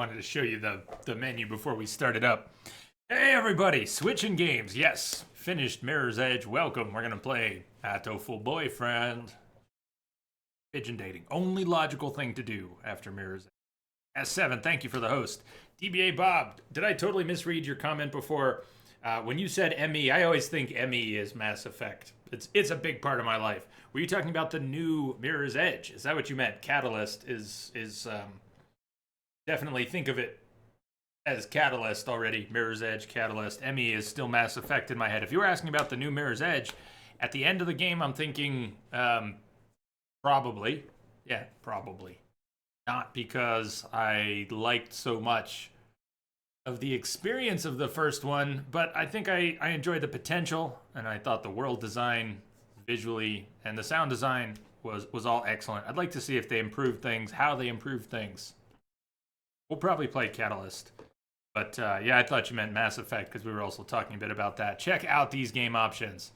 wanted to show you the menu before we started up. Hey everybody, switching games. Yes, finished Mirror's Edge. Welcome. We're gonna play Hatoful Boyfriend. Pigeon dating. Only logical thing to do after Mirror's Edge. S7, thank you for the host. DBA Bob, did I totally misread your comment before? When you said ME, I always think ME is Mass Effect. It's a big part of my life. Were you talking about the new Mirror's Edge? Is that what you meant? Catalyst is definitely think of it as Catalyst already. Mirror's Edge, Catalyst. ME is still Mass Effect in my head. If you were asking about the new Mirror's Edge, at the end of the game, I'm thinking probably. Yeah, probably. Not because I liked so much of the experience of the first one, but I think I enjoyed the potential, and I thought the world design visually and the sound design was all excellent. I'd like to see if they improved things, how they improved things. We'll probably play Catalyst. But yeah, I thought you meant Mass Effect because we were also talking a bit about that. Check out these game options.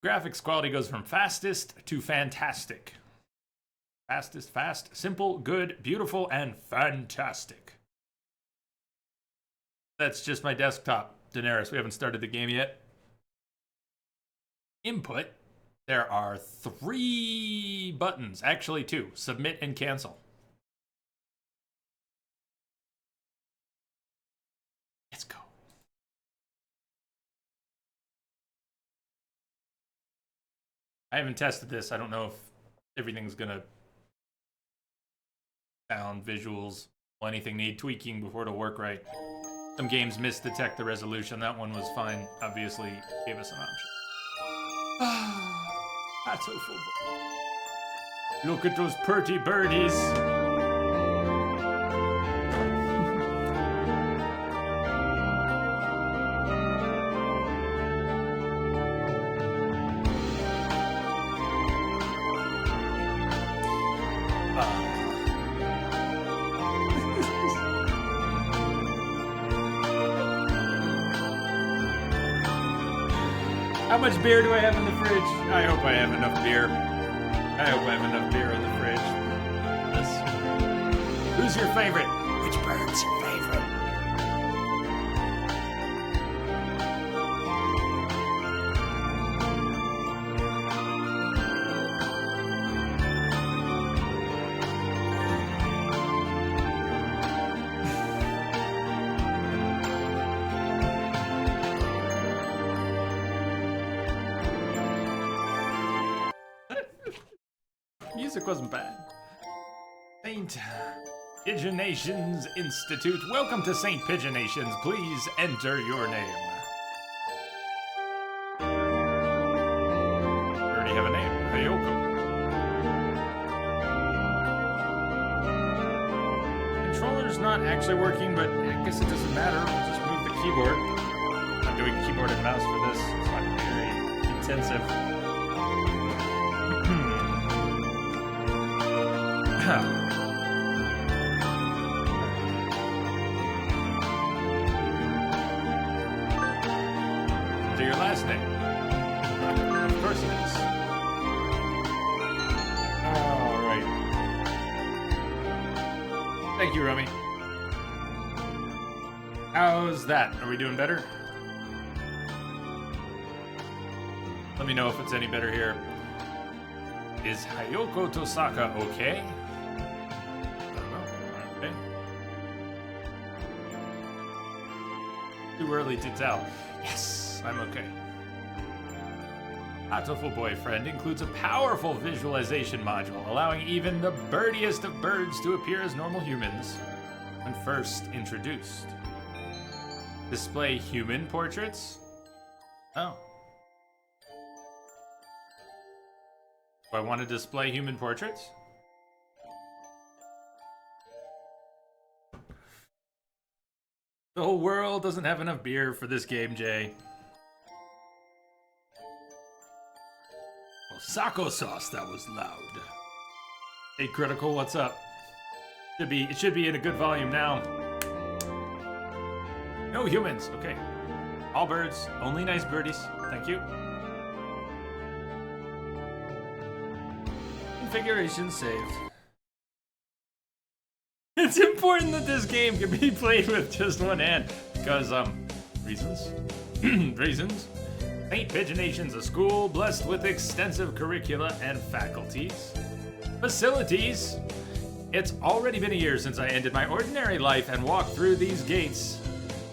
Graphics quality goes from fastest to fantastic. Fastest, fast, simple, good, beautiful, and fantastic. That's just my desktop, Daenerys. We haven't started the game yet. Input. There are 3 buttons, actually 2. Submit and cancel. Let's go. I haven't tested this. I don't know if everything's gonna sound, visuals, will anything need tweaking before it'll work right. Some games misdetect the resolution. That one was fine. Obviously, gave us an option. Hatoful. Look at those pretty birdies. How much beer do I have in the fridge? I hope I have enough beer. I hope I have enough beer in the fridge. Yes. Who's your favorite? Which bird's your favorite? Music wasn't bad. Saint Pigeon Nations Institute. Welcome to Saint Pigeon Nations. Please enter your name. You already have a name. Hayoko. Controller's not actually working, but I guess it doesn't matter. I'll just move the keyboard. I'm doing keyboard and mouse for this. It's not very intensive. So your last name? Of course it is. All right. Thank you, Rummy. How's that? Are we doing better? Let me know if it's any better here. Is Hayoko Tosaka okay? Okay. Too early to tell. Yes, I'm okay. Hatoful Boyfriend includes a powerful visualization module, allowing even the birdiest of birds to appear as normal humans when first introduced. Display human portraits? Oh. Do I want to display human portraits? The whole world doesn't have enough beer for this game, Jay. Well, Sako sauce, that was loud. Hey, Critical, what's up? It should be in a good volume now. No humans, okay. All birds, only nice birdies. Thank you. Configuration saved. It's important that this game can be played with just one hand because, reasons. Reasons. St. Pigeonation's a school blessed with extensive curricula and faculties. Facilities. It's already been a year since I ended my ordinary life and walked through these gates.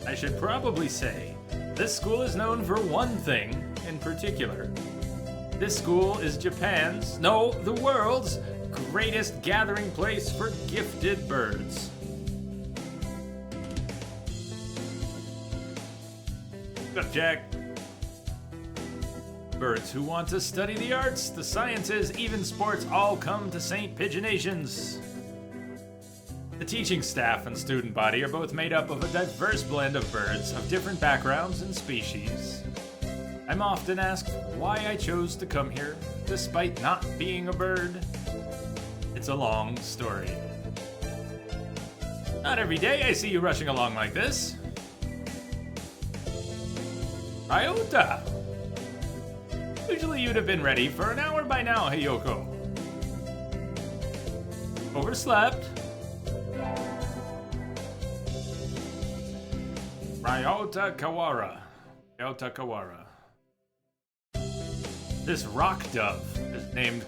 I should probably say, this school is known for one thing in particular. This school is Japan's, no, the world's, greatest gathering place for gifted birds. Subject. Birds who want to study the arts, the sciences, even sports all come to St. Pigeonation's. The teaching staff and student body are both made up of a diverse blend of birds of different backgrounds and species. I'm often asked why I chose to come here, despite not being a bird. It's a long story. Not every day I see you rushing along like this. Ryota! Usually you'd have been ready for an hour by now, Hiyoko. Overslept? Ryota Kawara. Ryota Kawara. This rock dove is named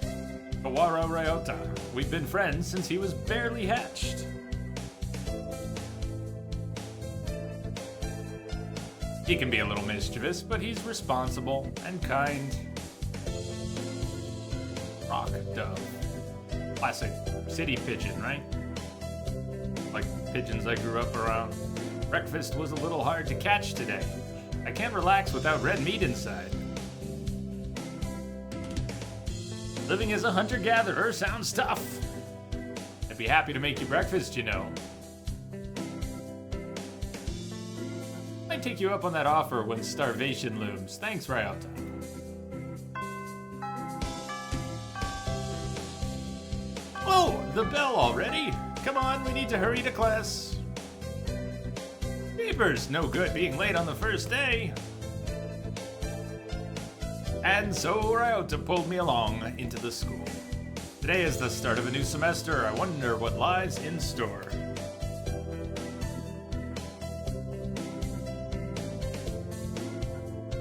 Kawara Ryota. We've been friends since he was barely hatched. He can be a little mischievous, but he's responsible and kind. Rock dove. Classic city pigeon, right? Like pigeons I grew up around. Breakfast was a little hard to catch today. I can't relax without red meat inside. Living as a hunter-gatherer sounds tough. I'd be happy to make you breakfast, you know. Might take you up on that offer when starvation looms. Thanks, Ryota. Oh, the bell already? Come on, we need to hurry to class. Papers, no good being late on the first day. And so Ryota pulled me along into the school. Today is the start of a new semester. I wonder what lies in store.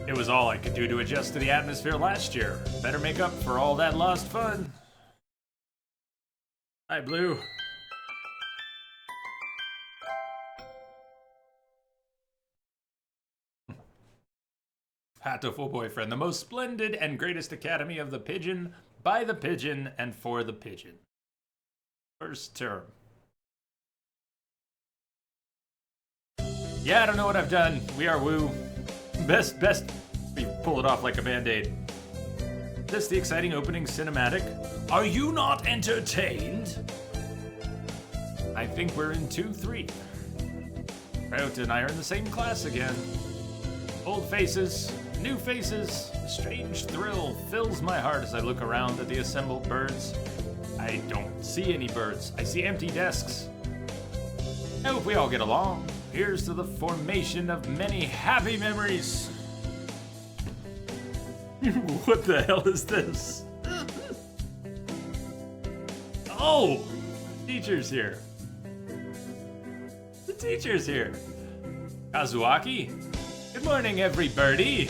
It was all I could do to adjust to the atmosphere last year. Better make up for all that lost fun. Hi, Blue. Hatoful boyfriend, the most splendid and greatest academy of the pigeon, by the pigeon, and for the pigeon. First term. Yeah, I don't know what I've done. We are woo. Best, we pull it off like a band-aid. This the exciting opening cinematic. Are you not entertained? I think we're in 2-3. Ryota and I are in the same class again. Old faces, new faces, a strange thrill fills my heart as I look around at the assembled birds. I don't see any birds. I see empty desks. I hope we all get along. Here's to the formation of many happy memories. What the hell is this? Oh! The teacher's here. The teacher's here. Kazuaki? Good morning, every birdie.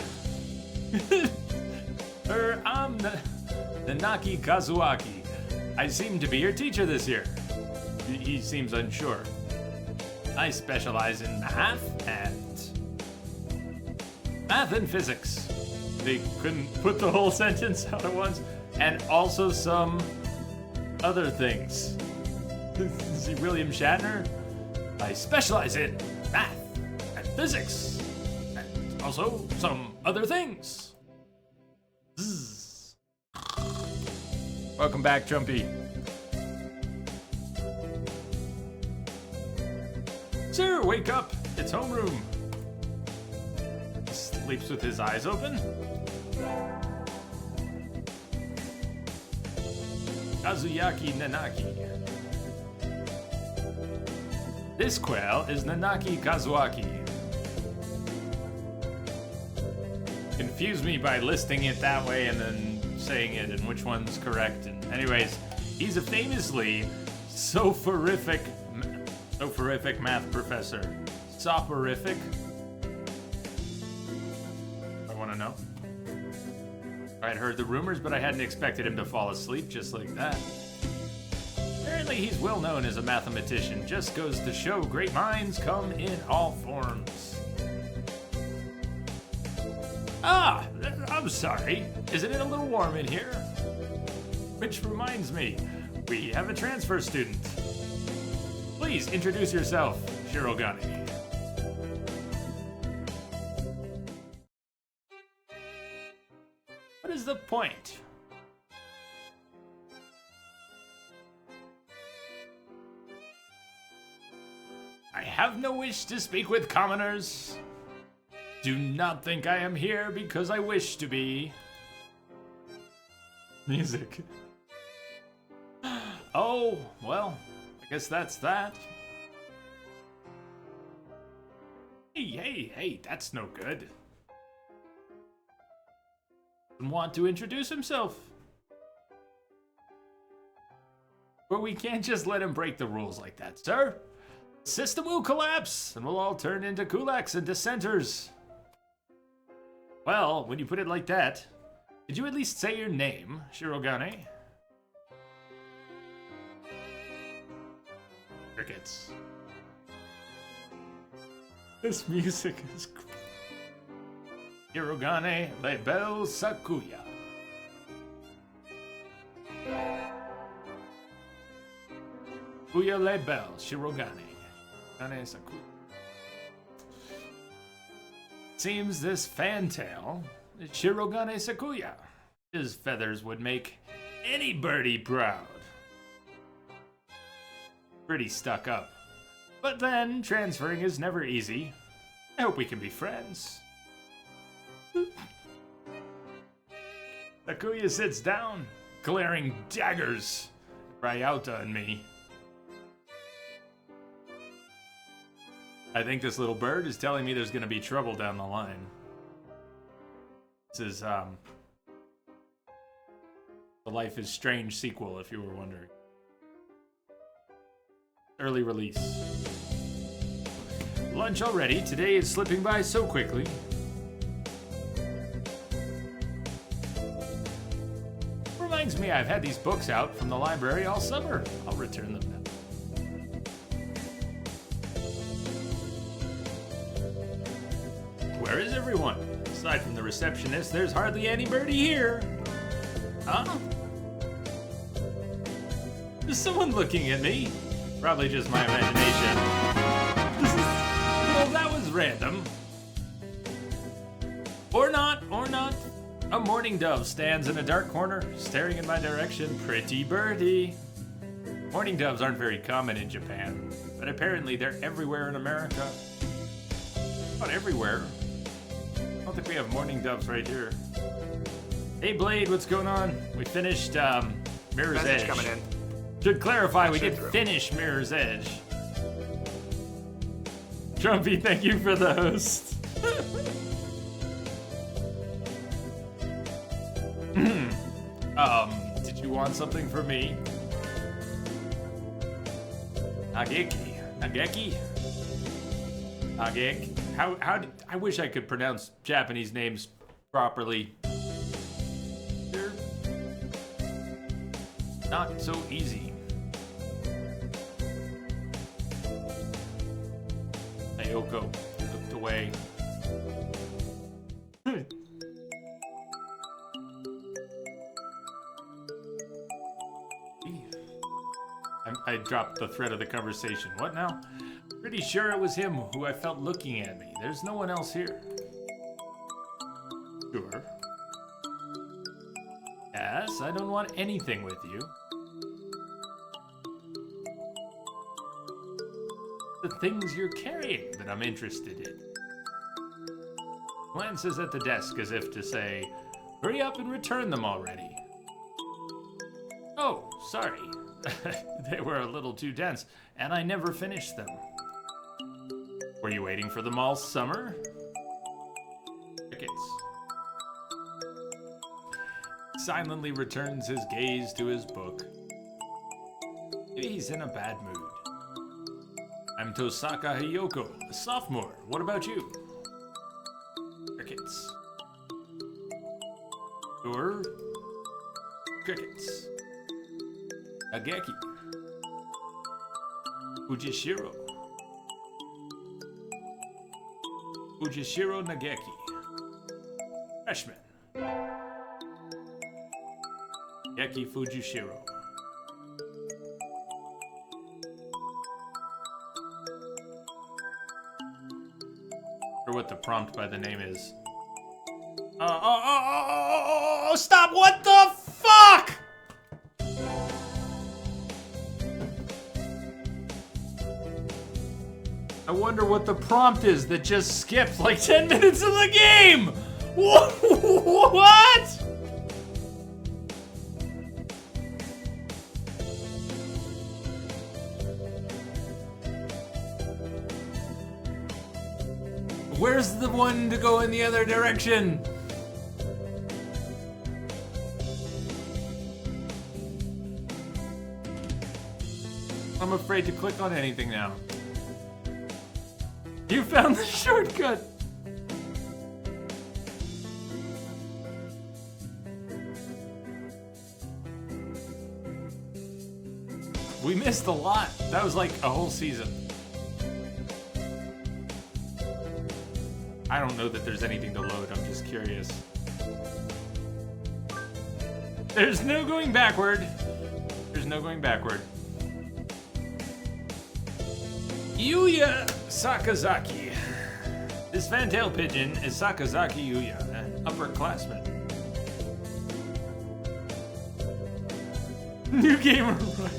I'm Nanaki Kazuaki. I seem to be your teacher this year. He seems unsure. I specialize in math and physics. They couldn't put the whole sentence out at once. And also some other things. Is he William Shatner? I specialize in math and physics. And also some other things. Zzz. Welcome back, Trumpy. Sir, wake up! It's homeroom. He sleeps with his eyes open. Kazuyaki Nanaki. This quail is Nanaki Kazuaki. Confuse me by listing it that way and then saying it and which one's correct. And anyways, he's a famously soporific Soporific math professor. Soporific? I want to know. I'd heard the rumors, but I hadn't expected him to fall asleep just like that. Apparently he's well known as a mathematician. Just goes to show great minds come in all forms. Ah, I'm sorry. Isn't it a little warm in here? Which reminds me, we have a transfer student. Please introduce yourself, Shirogane. What is the point? I have no wish to speak with commoners. Do not think I am here because I wish to be. Music. Oh, well, I guess that's that. Hey, that's no good. Doesn't want to introduce himself. But we can't just let him break the rules like that, sir. The system will collapse, and we'll all turn into kulaks and dissenters. Well, when you put it like that, did you at least say your name, Shirogane? Crickets. This music is Shirogane Le Belle Sakuya. Sakuya Le Belle, Shirogane. Shirogane Sakuya. Seems this fantail is Shirogane Sakuya. His feathers would make any birdie proud. Pretty stuck up. But then, transferring is never easy. I hope we can be friends. Sakuya sits down, glaring daggers right out on me. I think this little bird is telling me there's gonna be trouble down the line. This is, the Life is Strange sequel, if you were wondering. Early release. Lunch already. Today is slipping by so quickly. Reminds me I've had these books out from the library all summer. I'll return them now. Where is everyone? Aside from the receptionist, there's hardly anybody here. Huh? Is someone looking at me? Probably just my imagination. Well, that was random. Or not. A mourning dove stands in a dark corner, staring in my direction. Pretty birdie. Mourning doves aren't very common in Japan, but apparently they're everywhere in America. Not everywhere. I don't think we have mourning doves right here. Hey Blade, what's going on? We finished Mirror's Edge. Coming in. Should clarify, we did finish Mirror's Edge. Trumpy, thank you for the host. Did you want something from me? Nageki? I wish I could pronounce Japanese names properly. They're not so easy. Ayoko looked away. I dropped the thread of the conversation. What now? Pretty sure it was him who I felt looking at me. There's no one else here. Sure. Yes, I don't want anything with you. The things you're carrying that I'm interested in. Glances at the desk as if to say, hurry up and return them already. Oh, sorry. They were a little too dense, and I never finished them. Were you waiting for them all summer? Crickets. Silently returns his gaze to his book. Maybe he's in a bad mood. I'm Tosaka Hiyoko, a sophomore. What about you? Crickets. Or crickets. Ageki. Fujishiro. Fujishiro Nageki. Freshman. Geki Fujishiro. Or what the prompt by the name is. Stop! What the fuck? I wonder what the prompt is that just skipped like 10 minutes of the game! What? Where's the one to go in the other direction? I'm afraid to click on anything now. You found the shortcut! We missed a lot. That was like a whole season. I don't know that there's anything to load, I'm just curious. There's no going backward. There's no going backward. Yuya Sakazaki. This fantail pigeon is Sakazaki Yuya, an upperclassman. New gamer, right?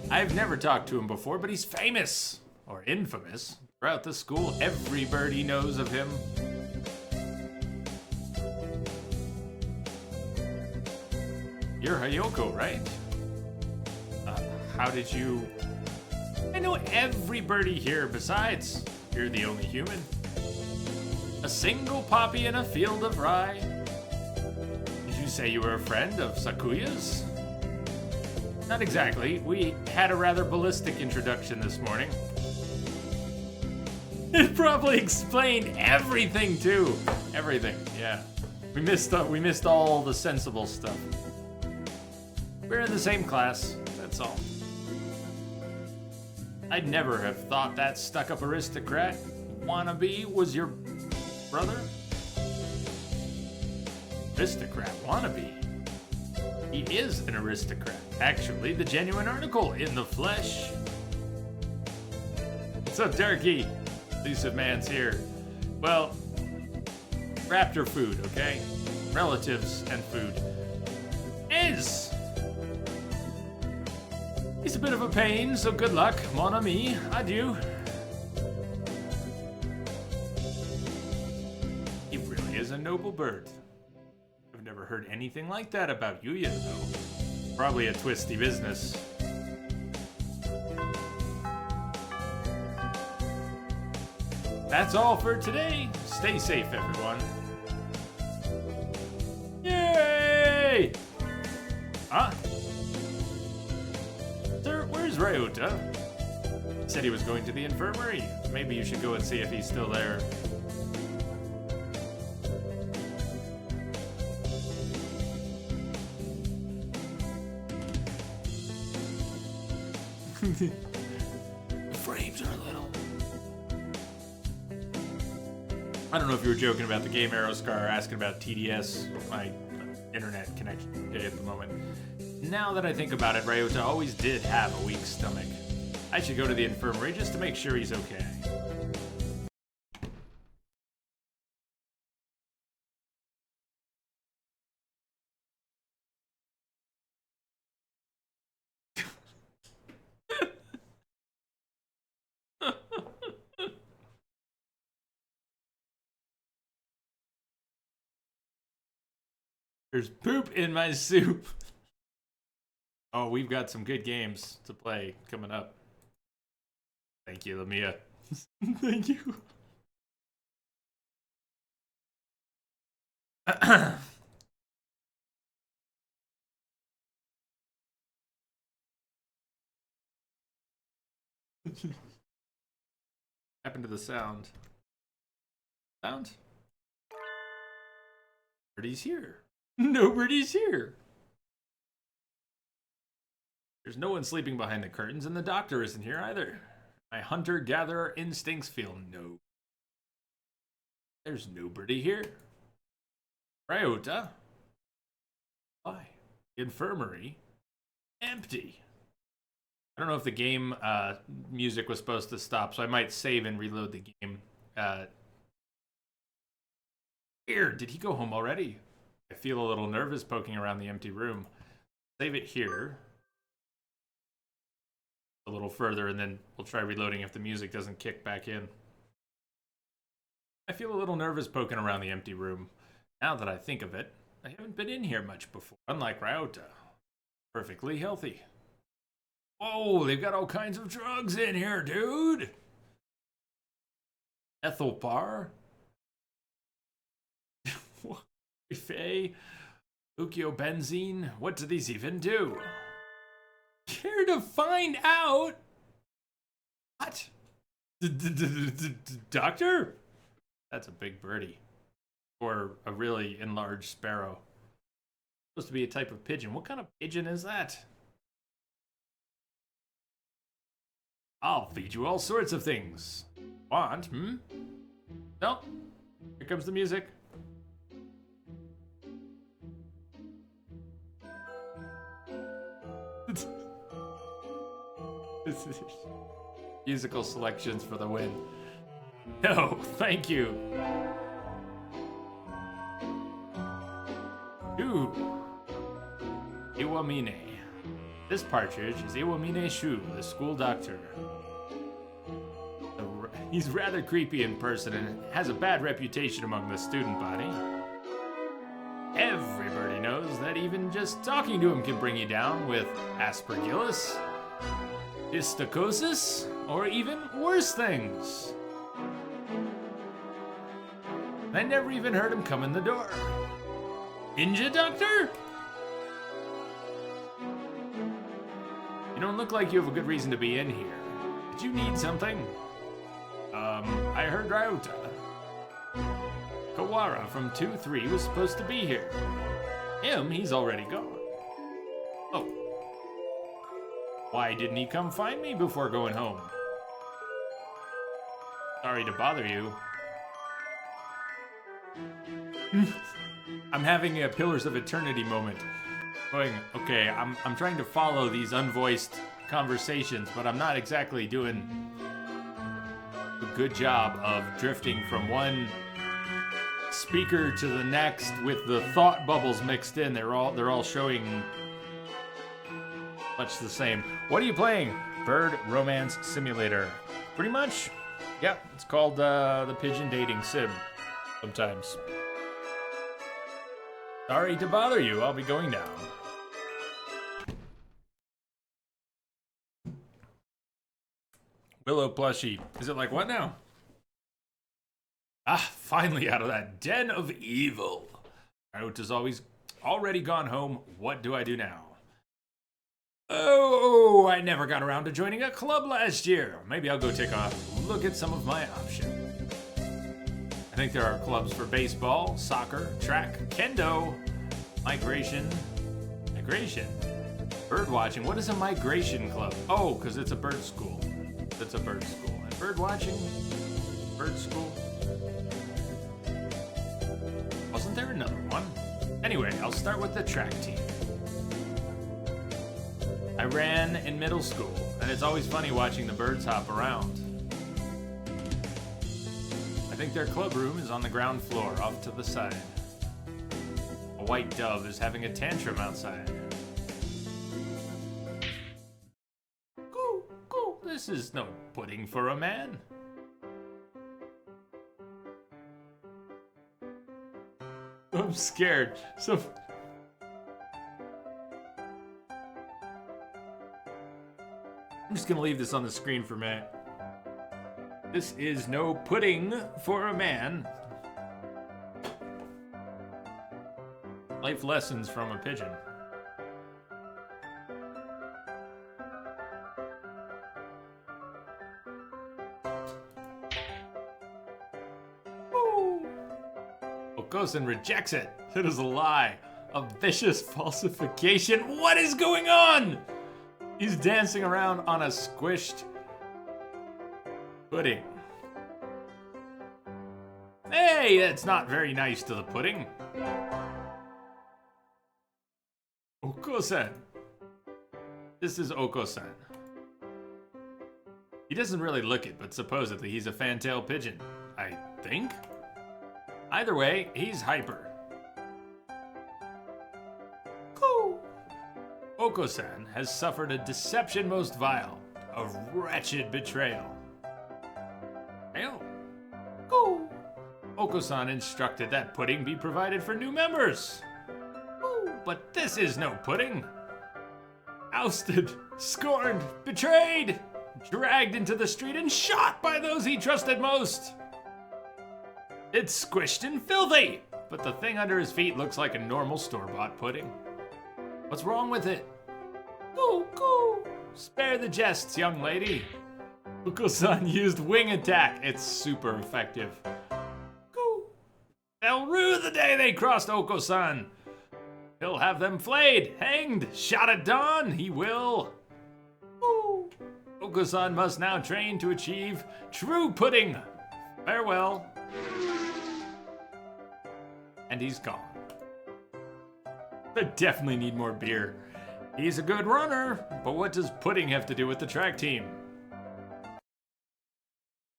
I've never talked to him before, but he's famous. Or infamous. Throughout the school, every birdie knows of him. You're Hayoko, right? How did you... I know every birdie here, besides, you're the only human. A single poppy in a field of rye. Did you say you were a friend of Sakuya's? Not exactly. We had a rather ballistic introduction this morning. It probably explained everything too. Everything, yeah. We missed all the sensible stuff. We're in the same class, that's all. I'd never have thought that stuck-up aristocrat wannabe was your brother. Aristocrat wannabe. He is an aristocrat. Actually, the genuine article in the flesh. What's up, Turkey? Elusive Man's here. Well, raptor food, okay? Relatives and food. He's a bit of a pain, so good luck, mon ami. Adieu. He really is a noble bird. I've never heard anything like that about Yuya, though. Probably a twisty business. That's all for today. Stay safe, everyone. Yay! Huh? Sir, where's Ryota? He said he was going to the infirmary. Maybe you should go and see if he's still there. Frames are little. I don't know if you were joking about the game Aeroscar or asking about TDS, my internet connection at the moment. Now that I think about it, Ryota always did have a weak stomach. I should go to the infirmary just to make sure he's okay. There's poop in my soup. Oh, we've got some good games to play coming up. Thank you, Lamia. Thank you. happened to the sound? Sound? Nobody's here. Nobody's here. There's no one sleeping behind the curtains, and the doctor isn't here either. My hunter-gatherer instincts feel no. There's nobody here. Ryota? Why? Infirmary? Empty. I don't know if the game music was supposed to stop, so I might save and reload the game. Here, did he go home already? I feel a little nervous poking around the empty room. Save it here. A little further, and then we'll try reloading if the music doesn't kick back in. I feel a little nervous poking around the empty room. Now that I think of it, I haven't been in here much before, unlike Ryota. Perfectly healthy. Whoa, they've got all kinds of drugs in here, dude! Ethelpar? Faye? Ukiobenzene? What do these even do? Care to find out? What? Doctor? That's a big birdie. Or a really enlarged sparrow. Supposed to be a type of pigeon. What kind of pigeon is that? I'll feed you all sorts of things. Want, hmm? No. Here comes the music. Musical selections for the win. No, thank you. Ooh. Iwamine. This partridge is Iwamine Shu, the school doctor. He's rather creepy in person and has a bad reputation among the student body. Everybody knows that even just talking to him can bring you down with aspergillus, histocosis, or even worse things. I never even heard him come in the door. Ninja doctor? You don't look like you have a good reason to be in here. Did you need something? I heard Ryota. Kawara from 2-3 was supposed to be here. Him, he's already gone. Oh. Why didn't he come find me before going home? Sorry to bother you. I'm having a Pillars of Eternity moment. Going, okay, I'm trying to follow these unvoiced conversations, but I'm not exactly doing a good job of drifting from one speaker to the next with the thought bubbles mixed in. They're all showing much the same. What are you playing? Bird Romance Simulator. Pretty much. Yeah, it's called the Pigeon Dating Sim sometimes. Sorry to bother you, I'll be going down. Willow plushie. Is it like what now? Ah, finally out of that den of evil. Ryota's already gone home. What do I do now? Oh, I never got around to joining a club last year. Maybe I'll go take a look at some of my options. I think there are clubs for baseball, soccer, track, kendo, migration, bird watching. What is a migration club? Oh, because it's a bird school. It's a bird school. And bird watching, bird school. Wasn't there another one? Anyway, I'll start with the track team. I ran in middle school, and it's always funny watching the birds hop around. I think their club room is on the ground floor, off to the side. A white dove is having a tantrum outside. Go, go, this is no pudding for a man. I'm scared. I'm just gonna leave this on the screen for a minute. This is no pudding for a man. Life lessons from a pigeon. Okosan rejects it. It is a lie. A vicious falsification. What is going on? He's dancing around on a squished pudding. Hey, that's not very nice to the pudding. Okosan. This is Okosan. He doesn't really look it, but supposedly he's a fantail pigeon. I think? Either way, he's hyper. Cool. Okosan has suffered a deception most vile, a wretched betrayal. Hail. Cool. Okosan instructed that pudding be provided for new members. Ooh, but this is no pudding. Ousted, scorned, betrayed, dragged into the street and shot by those he trusted most. It's squished and filthy, but the thing under his feet looks like a normal store-bought pudding. What's wrong with it? Go. Spare the jests, young lady. Okosan used wing attack. It's super effective. Go. They'll rue the day they crossed Okosan. He'll have them flayed, hanged, shot at dawn. He will. Ooh. Okosan must now train to achieve true pudding. Farewell. And he's gone. I definitely need more beer. He's a good runner, but what does pudding have to do with the track team?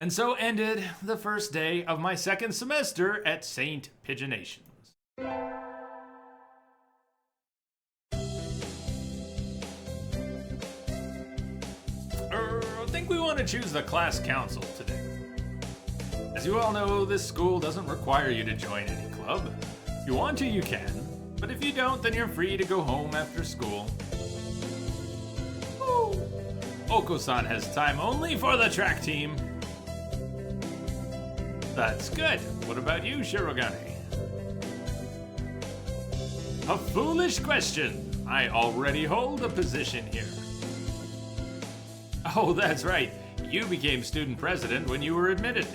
And so ended the first day of my second semester at St. Pigeonations. I think we want to choose the class council today. As you all know, this school doesn't require you to join any club. If you want to, you can. But if you don't, then you're free to go home after school. Ooh. Okosan has time only for the track team. That's good. What about you, Shirogane? A foolish question. I already hold a position here. Oh, that's right. You became student president when you were admitted.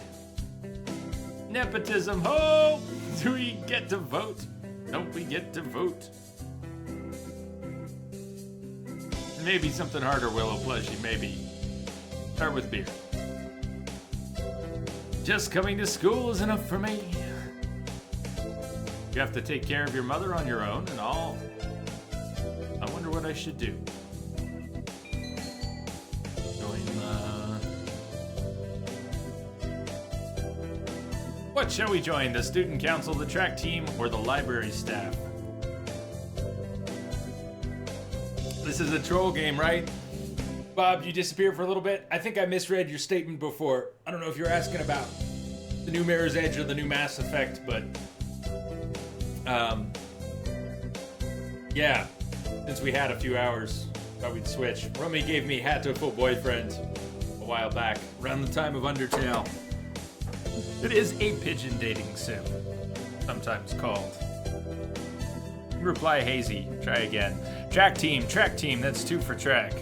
Nepotism, ho! Do we get to vote? Don't we get to vote? Maybe something harder, Willow Plushie, maybe. Start with beer. Just coming to school is enough for me. You have to take care of your mother on your own and all. I wonder what I should do. What shall we join? The student council, the track team, or the library staff? This is a troll game, right? Bob, you disappeared for a little bit. I think I misread your statement before. I don't know if you're asking about the new Mirror's Edge or the new Mass Effect, but yeah, since we had a few hours, thought we'd switch. Rummy gave me Hatoful Boyfriend a while back, around the time of Undertale. It is a pigeon dating sim, sometimes called. Reply hazy. Try again. Track team, that's 2 for track.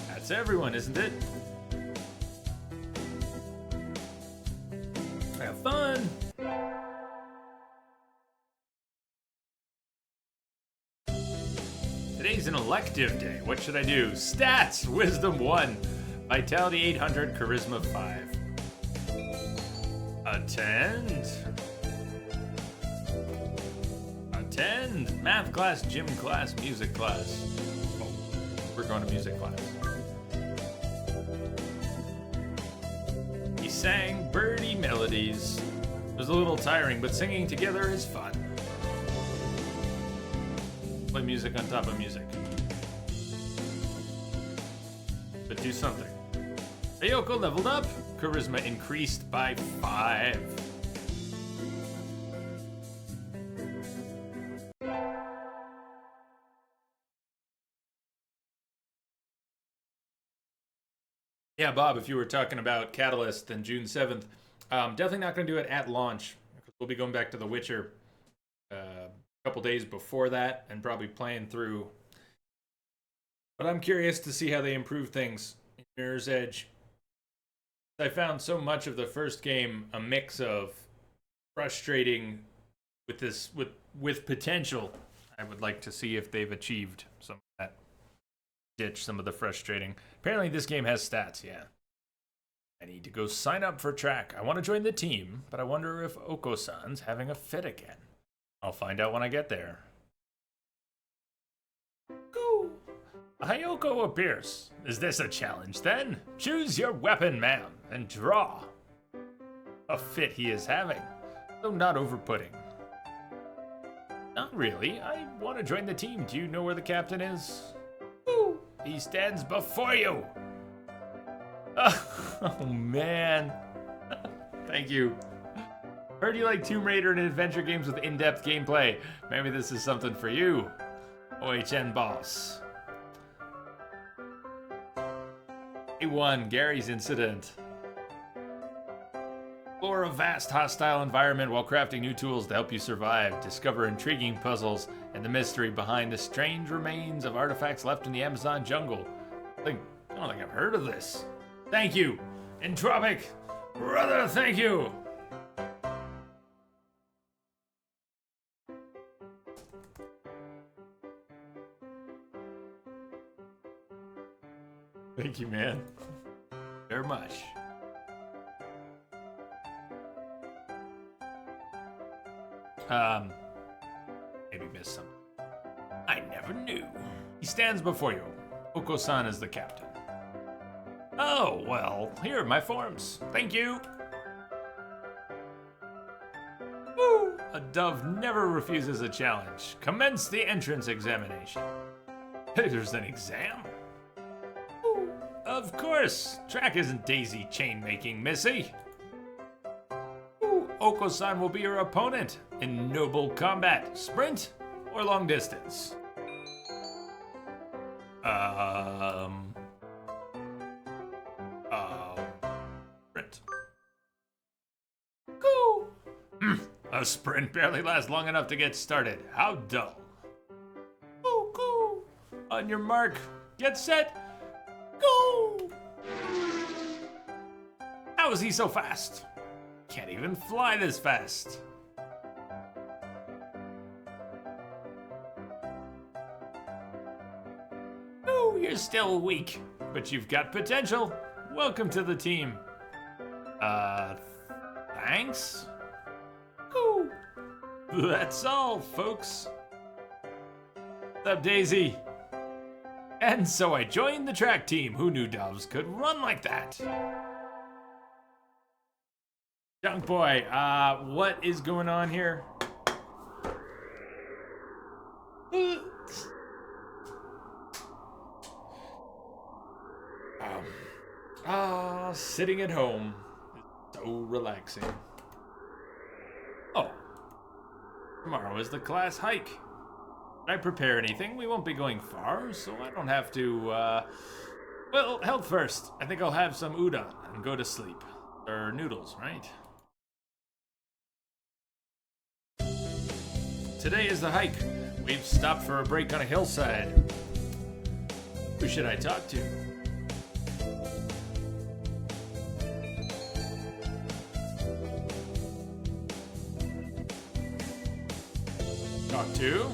That's everyone, isn't it? Have fun! Today's an elective day. What should I do? Stats! Wisdom 1. Vitality 800, Charisma 5. Attend. Math class, gym class, music class. Oh, we're going to music class. He sang birdie melodies. It was a little tiring, but singing together is fun. Play music on top of music. But do something. Ayoko leveled up. Charisma increased by 5. Yeah, Bob, if you were talking about Catalyst and June 7th, definitely not going to do it at launch. We'll be going back to The Witcher a couple days before that and probably playing through But I'm curious to see how they improve things in Mirror's Edge. I found so much of the first game a mix of frustrating with potential. I would like to see if they've achieved some of that. Ditch some of the frustrating. Apparently this game has stats, yeah. I need to go sign up for track. I want to join the team, but I wonder if Oko-san's having a fit again. I'll find out when I get there. Go! Hyoko appears. Is this a challenge then? Choose your weapon, ma'am, and draw. A fit he is having, though not over-putting. Not really. I want to join the team. Do you know where the captain is? Ooh, he stands before you. Oh, man. Thank you. Heard you like Tomb Raider and adventure games with in-depth gameplay. Maybe this is something for you. OHN boss. A1, Gary's incident. Explore a vast hostile environment while crafting new tools to help you survive. Discover intriguing puzzles and the mystery behind the strange remains of artifacts left in the Amazon jungle. I don't think I've heard of this. Thank you, Entropic. Brother, thank you. Thank you, man. Very much. Maybe missed something. I never knew. He stands before you. Oko-san is the captain. Oh, well, here are my forms. Thank you. Woo! A dove never refuses a challenge. Commence the entrance examination. There's an exam? Ooh, of course. Track isn't daisy chain making, Missy. Ooh, Oko-san will be your opponent in noble combat, sprint or long distance. Sprint. Go. A sprint barely lasts long enough to get started. How dull. Go. On your mark, get set, go. How is he so fast? Can't even fly this fast. Oh, you're still weak, but you've got potential. Welcome to the team. Thanks? Cool. That's all, folks. What's up, Daisy? And so I joined the track team. Who knew doves could run like that? Junk Boy, what is going on here? Sitting at home is so relaxing. Oh, tomorrow is the class hike. Did I prepare anything? We won't be going far, so I don't have to, well, health first. I think I'll have some udon and go to sleep. Or noodles, right? Today is the hike. We've stopped for a break on a hillside. Who should I talk to? Talk to?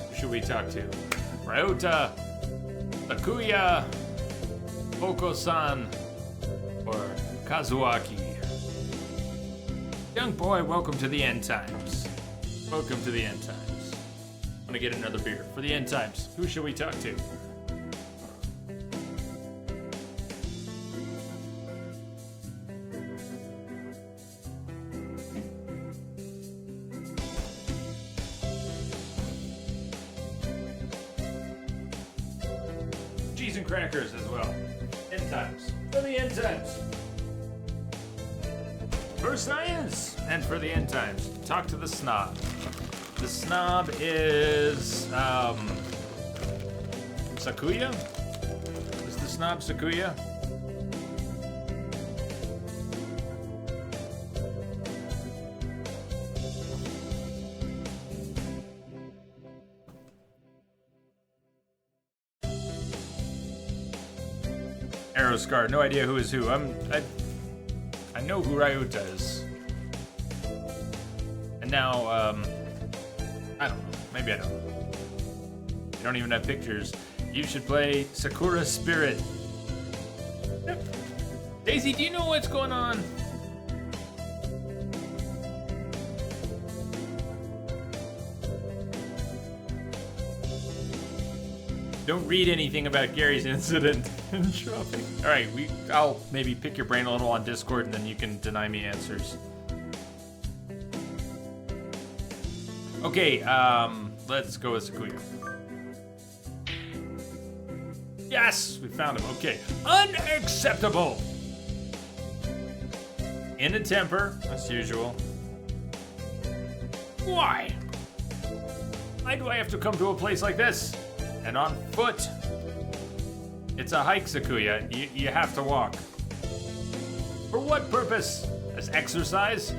Who should we talk to? Ryota, Takuya, Oko-san, or Kazuaki? Young boy, welcome to the end times. Welcome to the end times. I'm gonna get another beer for the end times. Who should we talk to? Cheese and crackers as well. End times. For the end times. For science! And for the end times, talk to the snob. The snob is, Sakuya? Is the snob Sakuya? Arrow Scar, no idea who is who. I know who Ryota is. And now, I don't know. Maybe I don't know. You don't even have pictures. You should play Sakura Spirit. Daisy, do you know what's going on? Don't read anything about Gary's incident in shopping. All right, I'll maybe pick your brain a little on Discord, and then you can deny me answers. Okay, let's go with Sakuya. Yes, we found him. Okay, unacceptable. In a temper, as usual. Why? Why do I have to come to a place like this? And on foot. It's a hike, Sakuya. You have to walk. For what purpose? As exercise?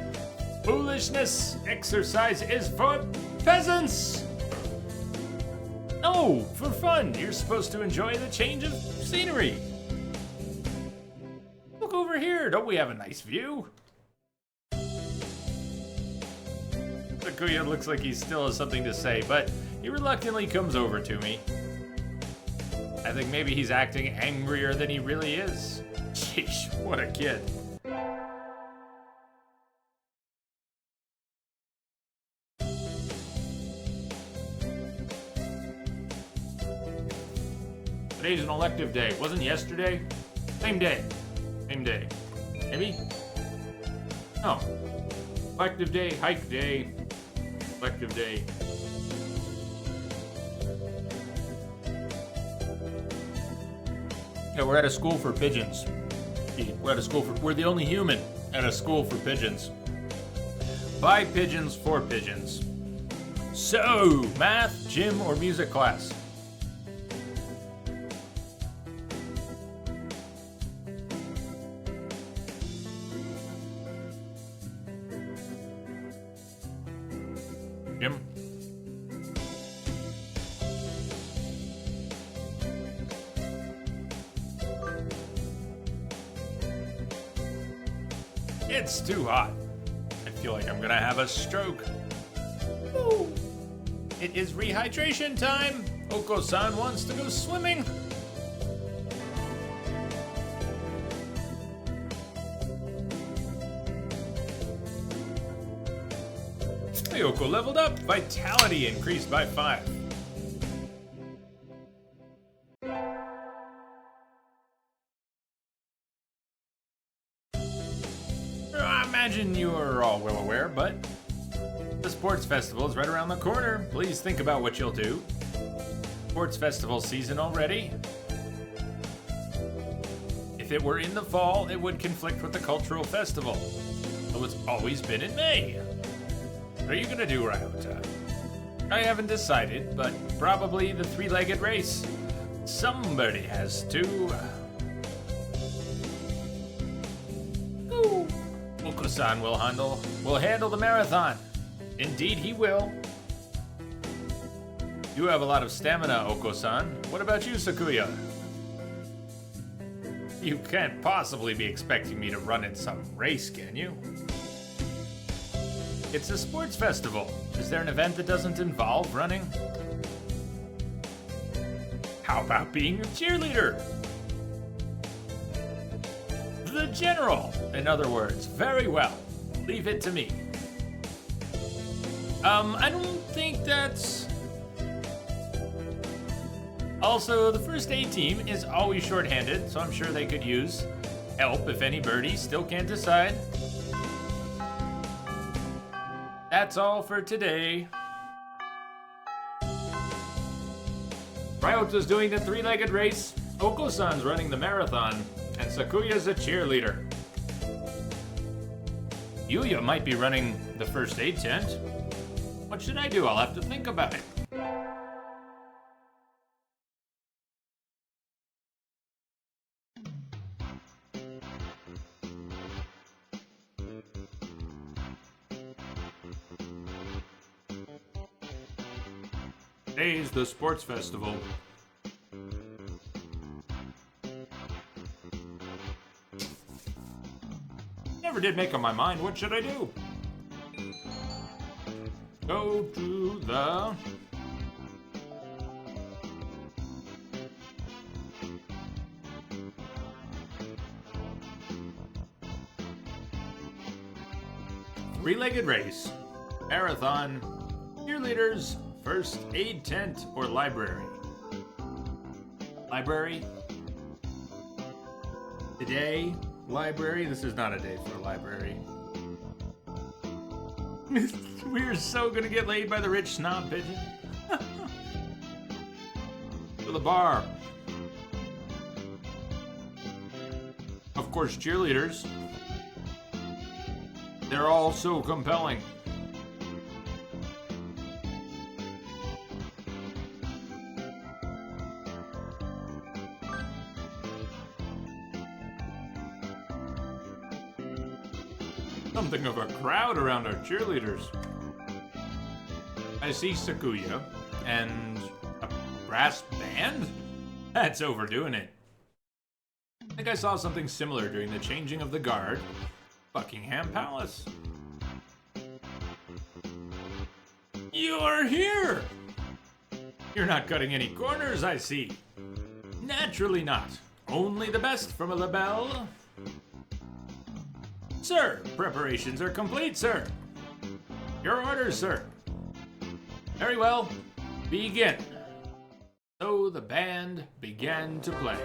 Foolishness. Exercise is for peasants. No, for fun. You're supposed to enjoy the change of scenery. Look over here. Don't we have a nice view? Sakuya looks like he still has something to say, but he reluctantly comes over to me. I think maybe he's acting angrier than he really is. Sheesh, what a kid. Today's an elective day. Wasn't yesterday? Same day. Same day. Maybe? No. Elective day, hike day, elective day. Yeah, we're at a school for pigeons. We're the only human at a school for pigeons. By pigeons, for pigeons. So, math, gym, or music class? Gym? It's too hot. I feel like I'm gonna have a stroke. Ooh. It is rehydration time. Oko-san wants to go swimming. Oko leveled up. Vitality increased by 5. I imagine you are all well aware, but the sports festival is right around the corner. Please think about what you'll do. Sports festival season already. If it were in the fall, it would conflict with the cultural festival. So it's always been in May. What are you gonna do, Ryota? I haven't decided, but probably the three-legged race. Somebody has to. Ooh. Oko-san will handle the marathon. Indeed, he will. You have a lot of stamina, Oko-san. What about you, Sakuya? You can't possibly be expecting me to run in some race, can you? It's a sports festival. Is there an event that doesn't involve running? How about being a cheerleader? The general, in other words. Very well. Leave it to me. I don't think that's... Also, the first aid team is always shorthanded, so I'm sure they could use help if any birdies still can't decide. That's all for today. Ryota's doing the three-legged race, Oko-san's running the marathon, and Sakuya's a cheerleader. Yuya might be running the first aid tent. What should I do? I'll have to think about it. Today's the sports festival. Never did make up my mind. What should I do? Go to the... three-legged race, marathon, cheerleaders, first aid tent, or library. Library. Today, library. This is not a day for a library. We're so gonna get laid by the rich snob pigeon. To the bar. Of course, cheerleaders. They're all so compelling. Something of a crowd around our cheerleaders. I see Sakuya and a brass band? That's overdoing it. I think I saw something similar during the changing of the guard. Buckingham Palace. You're here! You're not cutting any corners, I see. Naturally not. Only the best from a labelle. Sir, preparations are complete, sir. Your orders, sir. Very well. Begin. So the band began to play.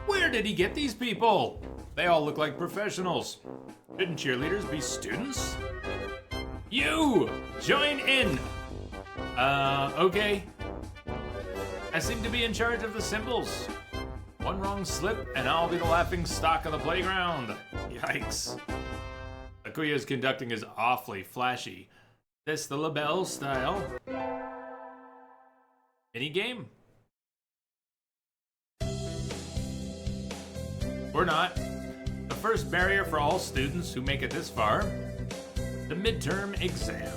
Where did he get these people? They all look like professionals. Shouldn't cheerleaders be students? You! Join in! Okay. I seem to be in charge of the symbols. One wrong slip and I'll be the laughing stock of the playground. Yikes. Akuya's conducting is awfully flashy. This the labelle style. Mini game? Or not. The first barrier for all students who make it this far, the midterm exam.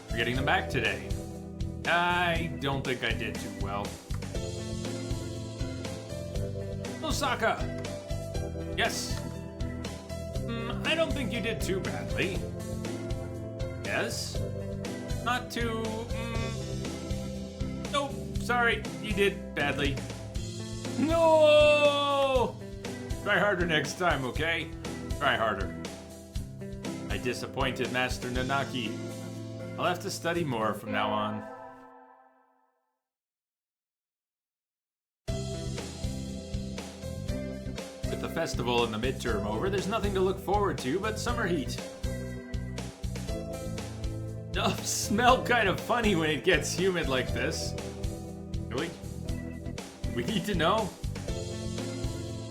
We're getting them back today. I don't think I did too well. Osaka! Yes. I don't think you did too badly. Yes? Not too... Nope, sorry, you did badly. No! Try harder next time, okay? Try harder. I disappointed Master Nanaki. I'll have to study more from now on. With the festival and the midterm over, there's nothing to look forward to but summer heat. Does smell kind of funny when it gets humid like this. Really? We need to know?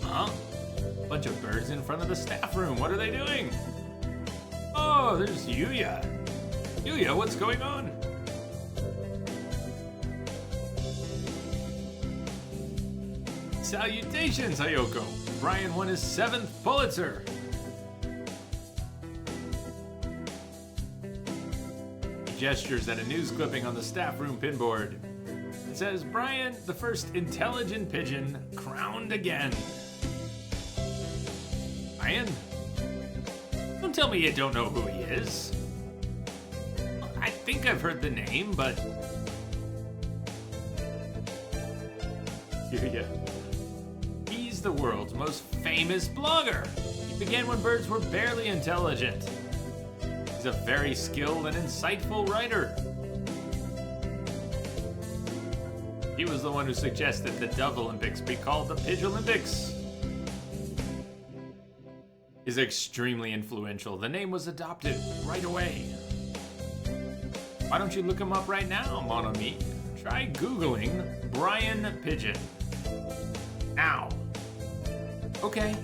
Huh? Bunch of birds in front of the staff room. What are they doing? Oh, there's Yuya. Yuya, what's going on? Salutations, Hayoko. Brian won his 7th Pulitzer. He gestures at a news clipping on the staff room pinboard. It says, Brian, the first intelligent pigeon, crowned again. Brian? Don't tell me you don't know who he is. I think I've heard the name, but... Yeah. He's the world's most famous blogger. He began when birds were barely intelligent. He's a very skilled and insightful writer. He was the one who suggested the Dove Olympics be called the Pidge Olympics. Is extremely influential. The name was adopted right away. Why don't you look him up right now, mon ami? Try Googling Brian Pigeon. Now. Okay.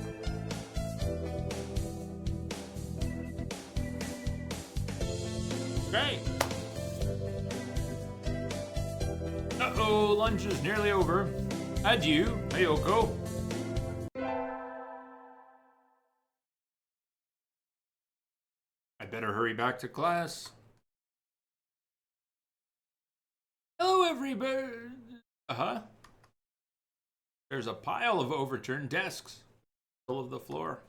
Great. Uh-oh, lunch is nearly over. Adieu, Ayoko. better hurry back to class. Hello, everybody. There's a pile of overturned desks, full of the floor.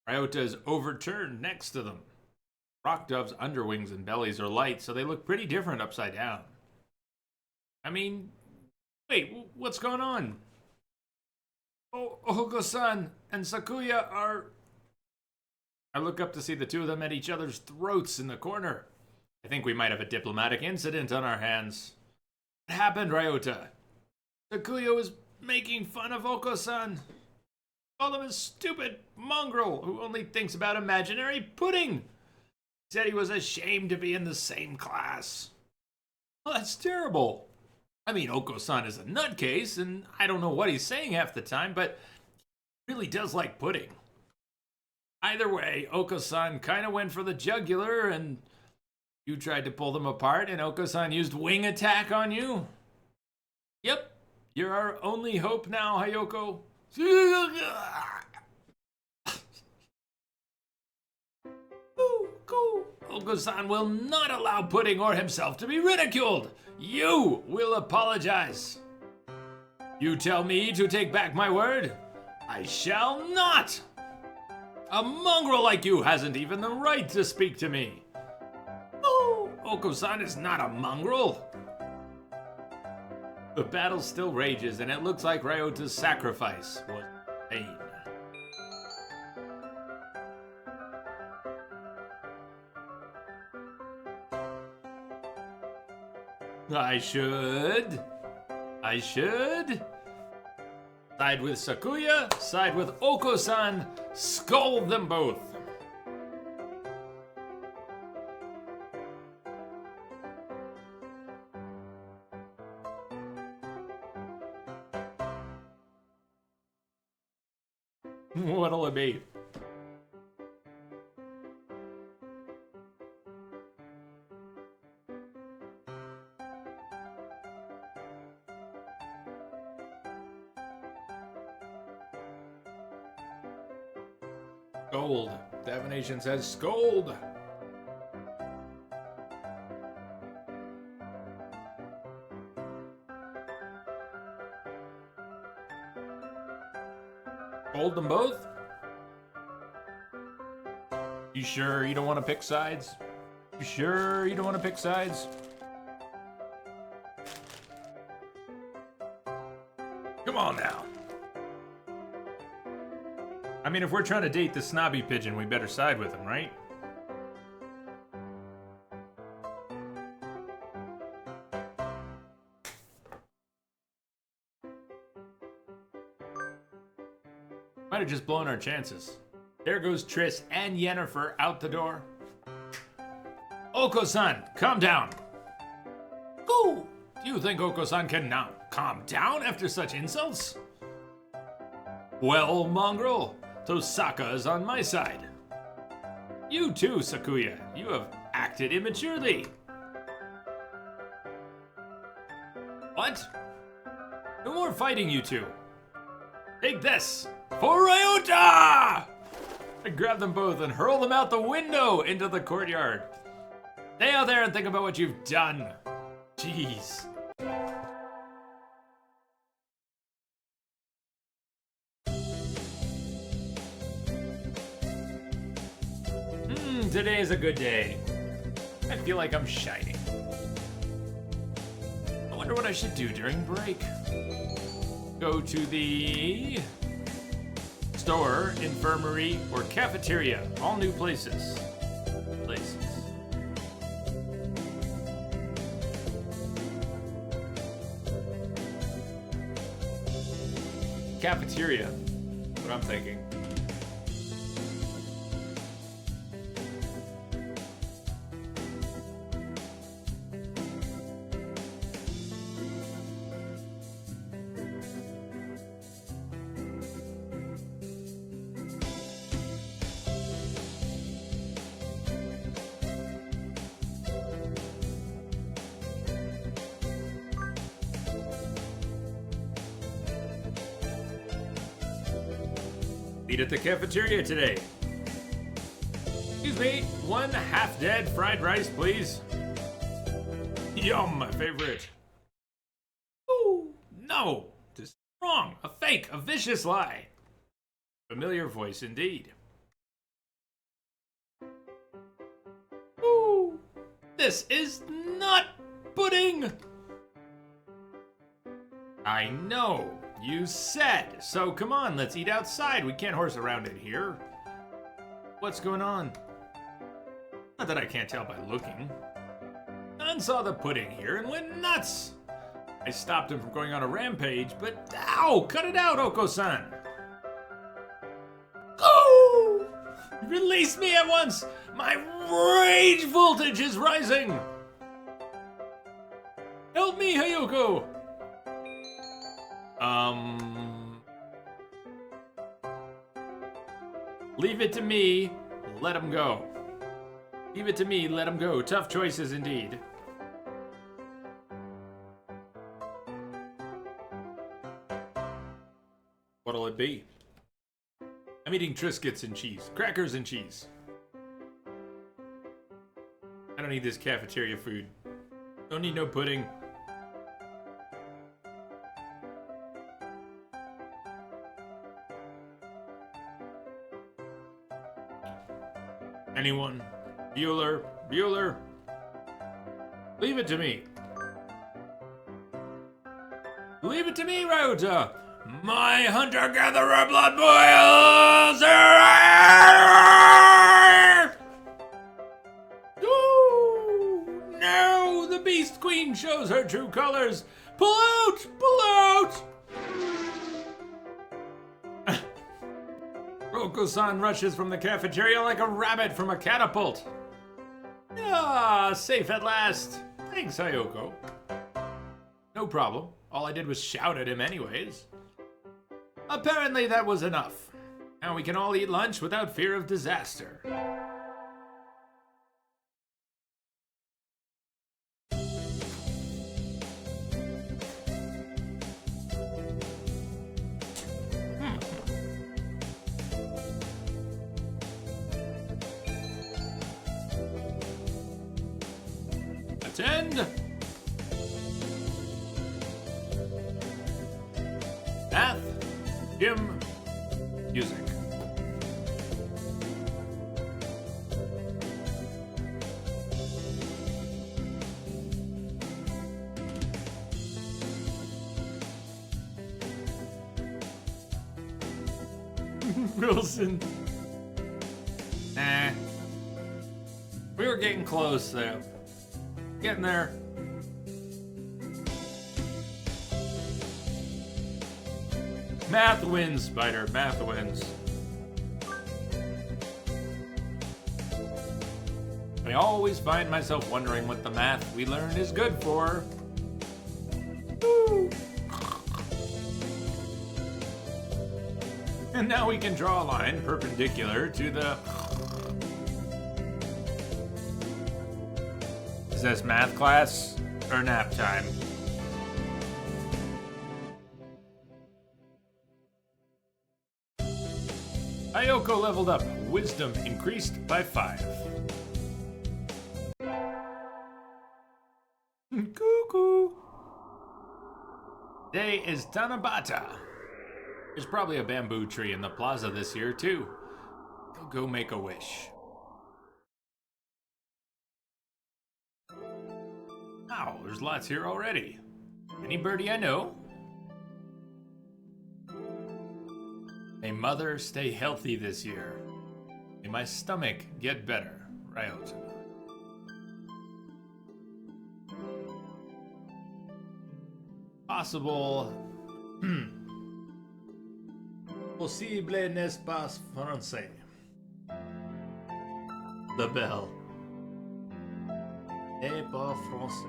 Ryota is overturned next to them. Rock Dove's underwings and bellies are light, so they look pretty different upside down. I mean, wait, what's going on? Ohoko-san and Sakuya are... I look up to see the two of them at each other's throats in the corner. I think we might have a diplomatic incident on our hands. What happened, Ryota? Sakuya was making fun of Oko-san. Called him a stupid mongrel who only thinks about imaginary pudding. He said he was ashamed to be in the same class. Well, that's terrible. I mean, Oko-san is a nutcase, and I don't know what he's saying half the time, but he really does like pudding. Either way, Oko-san kind of went for the jugular, and you tried to pull them apart, and Oko-san used wing attack on you? Yep, you're our only hope now, Hayoko. Oko-san will not allow pudding or himself to be ridiculed. You will apologize. You tell me to take back my word? I shall not. A mongrel like you hasn't even the right to speak to me. Oko-san is not a mongrel. The battle still rages, and it looks like Ryota's sacrifice was vain. I should side with Sakuya, side with Oko-san, scold them both. What'll it be? Scold. Divination says scold. Scold them both? You sure you don't want to pick sides? You sure you don't want to pick sides? Come on now. I mean, if we're trying to date the snobby pigeon, we better side with him, right? Might have just blown our chances. There goes Triss and Yennefer out the door. Oko-san, calm down. Go! Do you think Oko-san can now calm down after such insults? Well, mongrel, Tosaka is on my side. You too, Sakuya. You have acted immaturely. What? No more fighting, you two. Take this for Ryota! I grab them both and hurl them out the window into the courtyard. Stay out there and think about what you've done. Jeez. Today is a good day. I feel like I'm shining. I wonder what I should do during break. Go to the store, infirmary, or cafeteria. All new places. Cafeteria. What I'm thinking. Eat at the cafeteria today. Excuse me, one half-dead fried rice, please. Yum, my favorite. Ooh, no, this is wrong, a fake, a vicious lie. Familiar voice indeed. Ooh, this is not pudding. I know, you said, so come on, let's eat outside. We can't horse around in here. What's going on? Not that I can't tell by looking. Don saw the pudding here and went nuts. I stopped him from going on a rampage, but ow! Cut it out, Oko-san! Oh! Release me at once! My rage voltage is rising! Help me, Hayoko! Leave it to me, let him go. Leave it to me, let him go. Tough choices indeed. What'll it be? I'm eating Triscuits and cheese. Crackers and cheese. I don't need this cafeteria food. Don't need no pudding. Anyone? Bueller? Bueller? Leave it to me. Leave it to me, Ryota. My hunter-gatherer blood boils! Ooh, no! The Beast Queen shows her true colors! Pull out! Pull out! Roko-san rushes from the cafeteria like a rabbit from a catapult. Ah, safe at last. Thanks, Hayoko. No problem. All I did was shout at him anyways. Apparently that was enough. Now we can all eat lunch without fear of disaster. Attend! Math, gym, music. Wilson. Nah. We were getting close though. Getting there. Math wins, Spider. Math wins. I always find myself wondering what the math we learned is good for. Woo. And now we can draw a line perpendicular to the... Is this math class or nap time? Ayoko leveled up. Wisdom increased by 5. Cuckoo. Today is Tanabata. There's probably a bamboo tree in the plaza this year too. I'll go make a wish. Wow, there's lots here already. Any birdie I know? May mother stay healthy this year. May my stomach get better. Ryota. Possible. Possible n'est pas français. The bell. N'est pas français.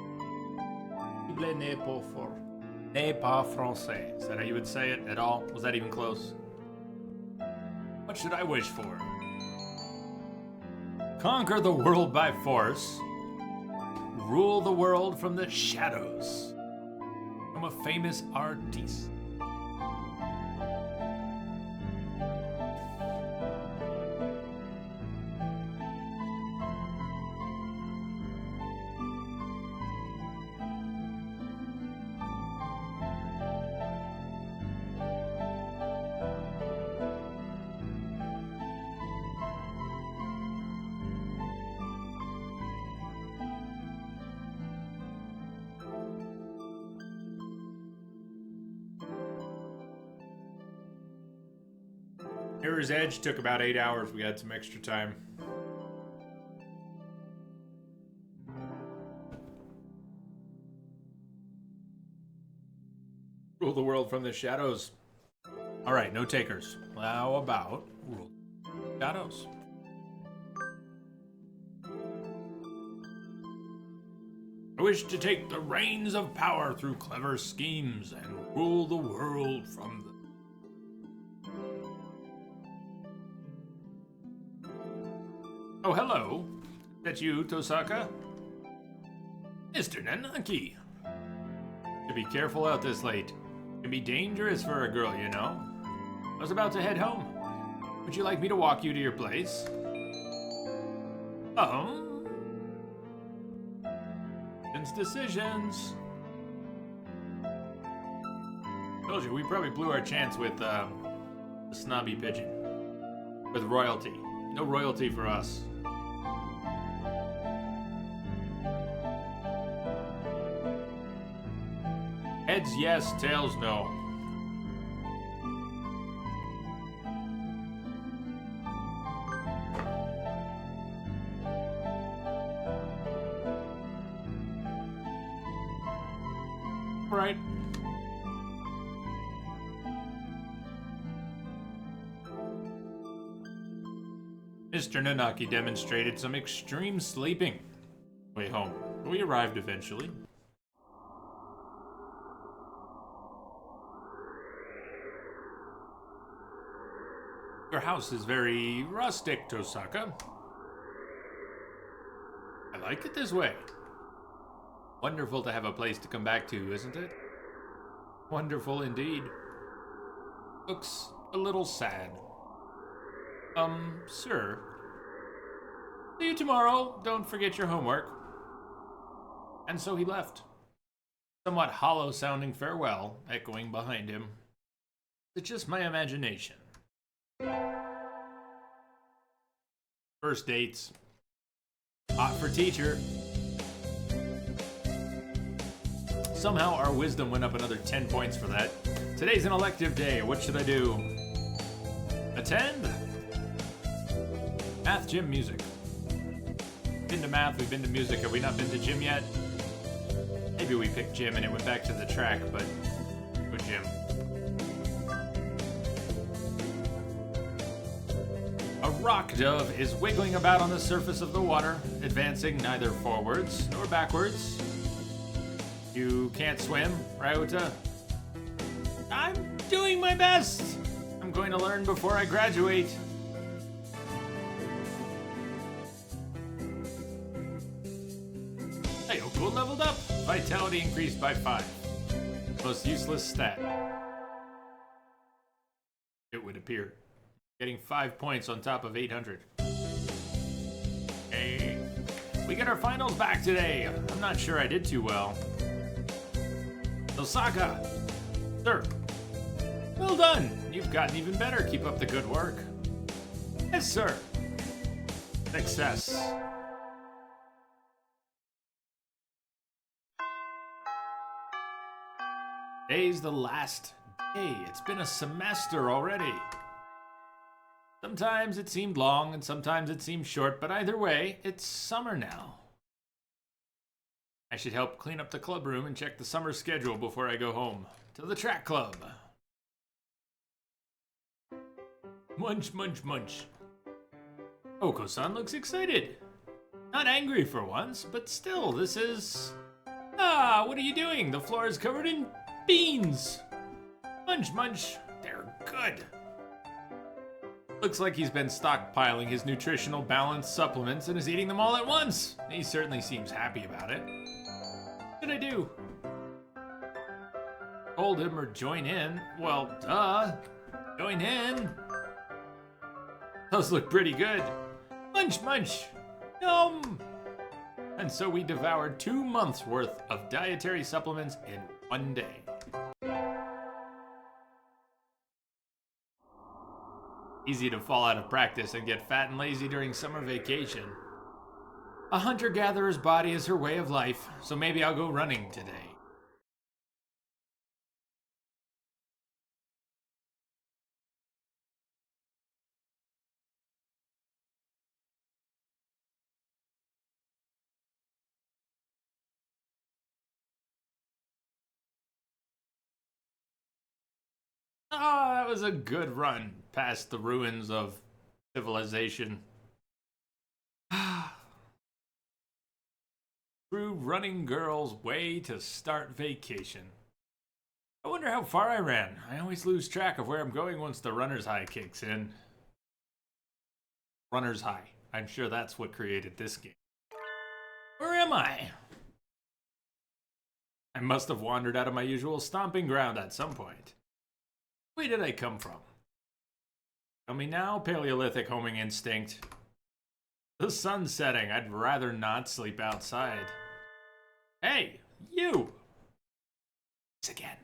Possible n'est pas fort. N'est pas français. Is that how you would say it at all? Was that even close? What should I wish for? Conquer the world by force. Rule the world from the shadows. I'm a famous artiste. Mirror's Edge took about 8 hours. We had some extra time. Rule the world from the shadows. Alright, no takers. How about rule shadows? I wish to take the reins of power through clever schemes and rule the world from the... Oh, hello. Is that you, Tosaka? Mr. Nanaki. To be careful out this late. It can be dangerous for a girl, you know. I was about to head home. Would you like me to walk you to your place? Decisions. Told you, we probably blew our chance with the snobby pigeon. With royalty. No royalty for us. Heads yes, tails no. Right. Mr. Nanaki demonstrated some extreme sleeping. Way home. We arrived eventually. Your house is very rustic, Tosaka. I like it this way. Wonderful to have a place to come back to, isn't it? Wonderful indeed. Looks a little sad. Sir. See you tomorrow. Don't forget your homework. And so he left. Somewhat hollow-sounding farewell echoing behind him. It's just my imagination. First dates. Hot for teacher. Somehow our wisdom went up another 10 points for that. Today's an elective day. What should I do? Attend? Math, gym, music. Been to math, we've been to music. Have we not been to gym yet? Maybe we picked gym and it went back to the track, but go gym. A rock dove is wiggling about on the surface of the water, advancing neither forwards nor backwards. You can't swim, Ryota? I'm doing my best! I'm going to learn before I graduate. Hayoko leveled up. Vitality increased by 5. Most useless stat. It would appear. Getting 5 points on top of 800. Hey. We get our finals back today. I'm not sure I did too well. Osaka! Sir! Well done! You've gotten even better. Keep up the good work. Yes, sir. Success. Today's the last day. It's been a semester already. Sometimes it seemed long and sometimes it seemed short, but either way, it's summer now. I should help clean up the club room and check the summer schedule before I go home. To the track club. Munch, munch, munch. Oko-san looks excited. Not angry for once, but still, this is... Ah, what are you doing? The floor is covered in beans. Munch, munch. They're good. Looks like he's been stockpiling his nutritional balance supplements and is eating them all at once. He certainly seems happy about it. What should I do? Hold him or join in? Well, duh. Join in. Those look pretty good. Munch, munch. Yum. And so we devoured 2 months worth of dietary supplements in one day. Easy to fall out of practice and get fat and lazy during summer vacation. A hunter-gatherer's body is her way of life, so maybe I'll go running today. Oh, that was a good run past the ruins of civilization. Through running girl's way to start vacation. I wonder how far I ran. I always lose track of where I'm going once the runner's high kicks in. Runner's high. I'm sure that's what created this game. Where am I? I must have wandered out of my usual stomping ground at some point. Where did I come from? Tell me now, Paleolithic homing instinct. The sun's setting. I'd rather not sleep outside. Hey, you! It's again.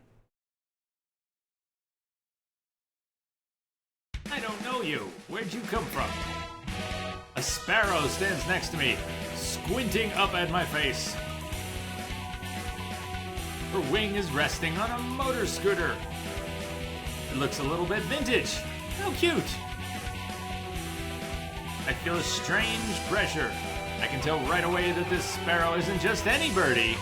I don't know you. Where'd you come from? A sparrow stands next to me, squinting up at my face. Her wing is resting on a motor scooter. It looks a little bit vintage. How cute. I feel a strange pressure. I can tell right away that this sparrow isn't just any birdie.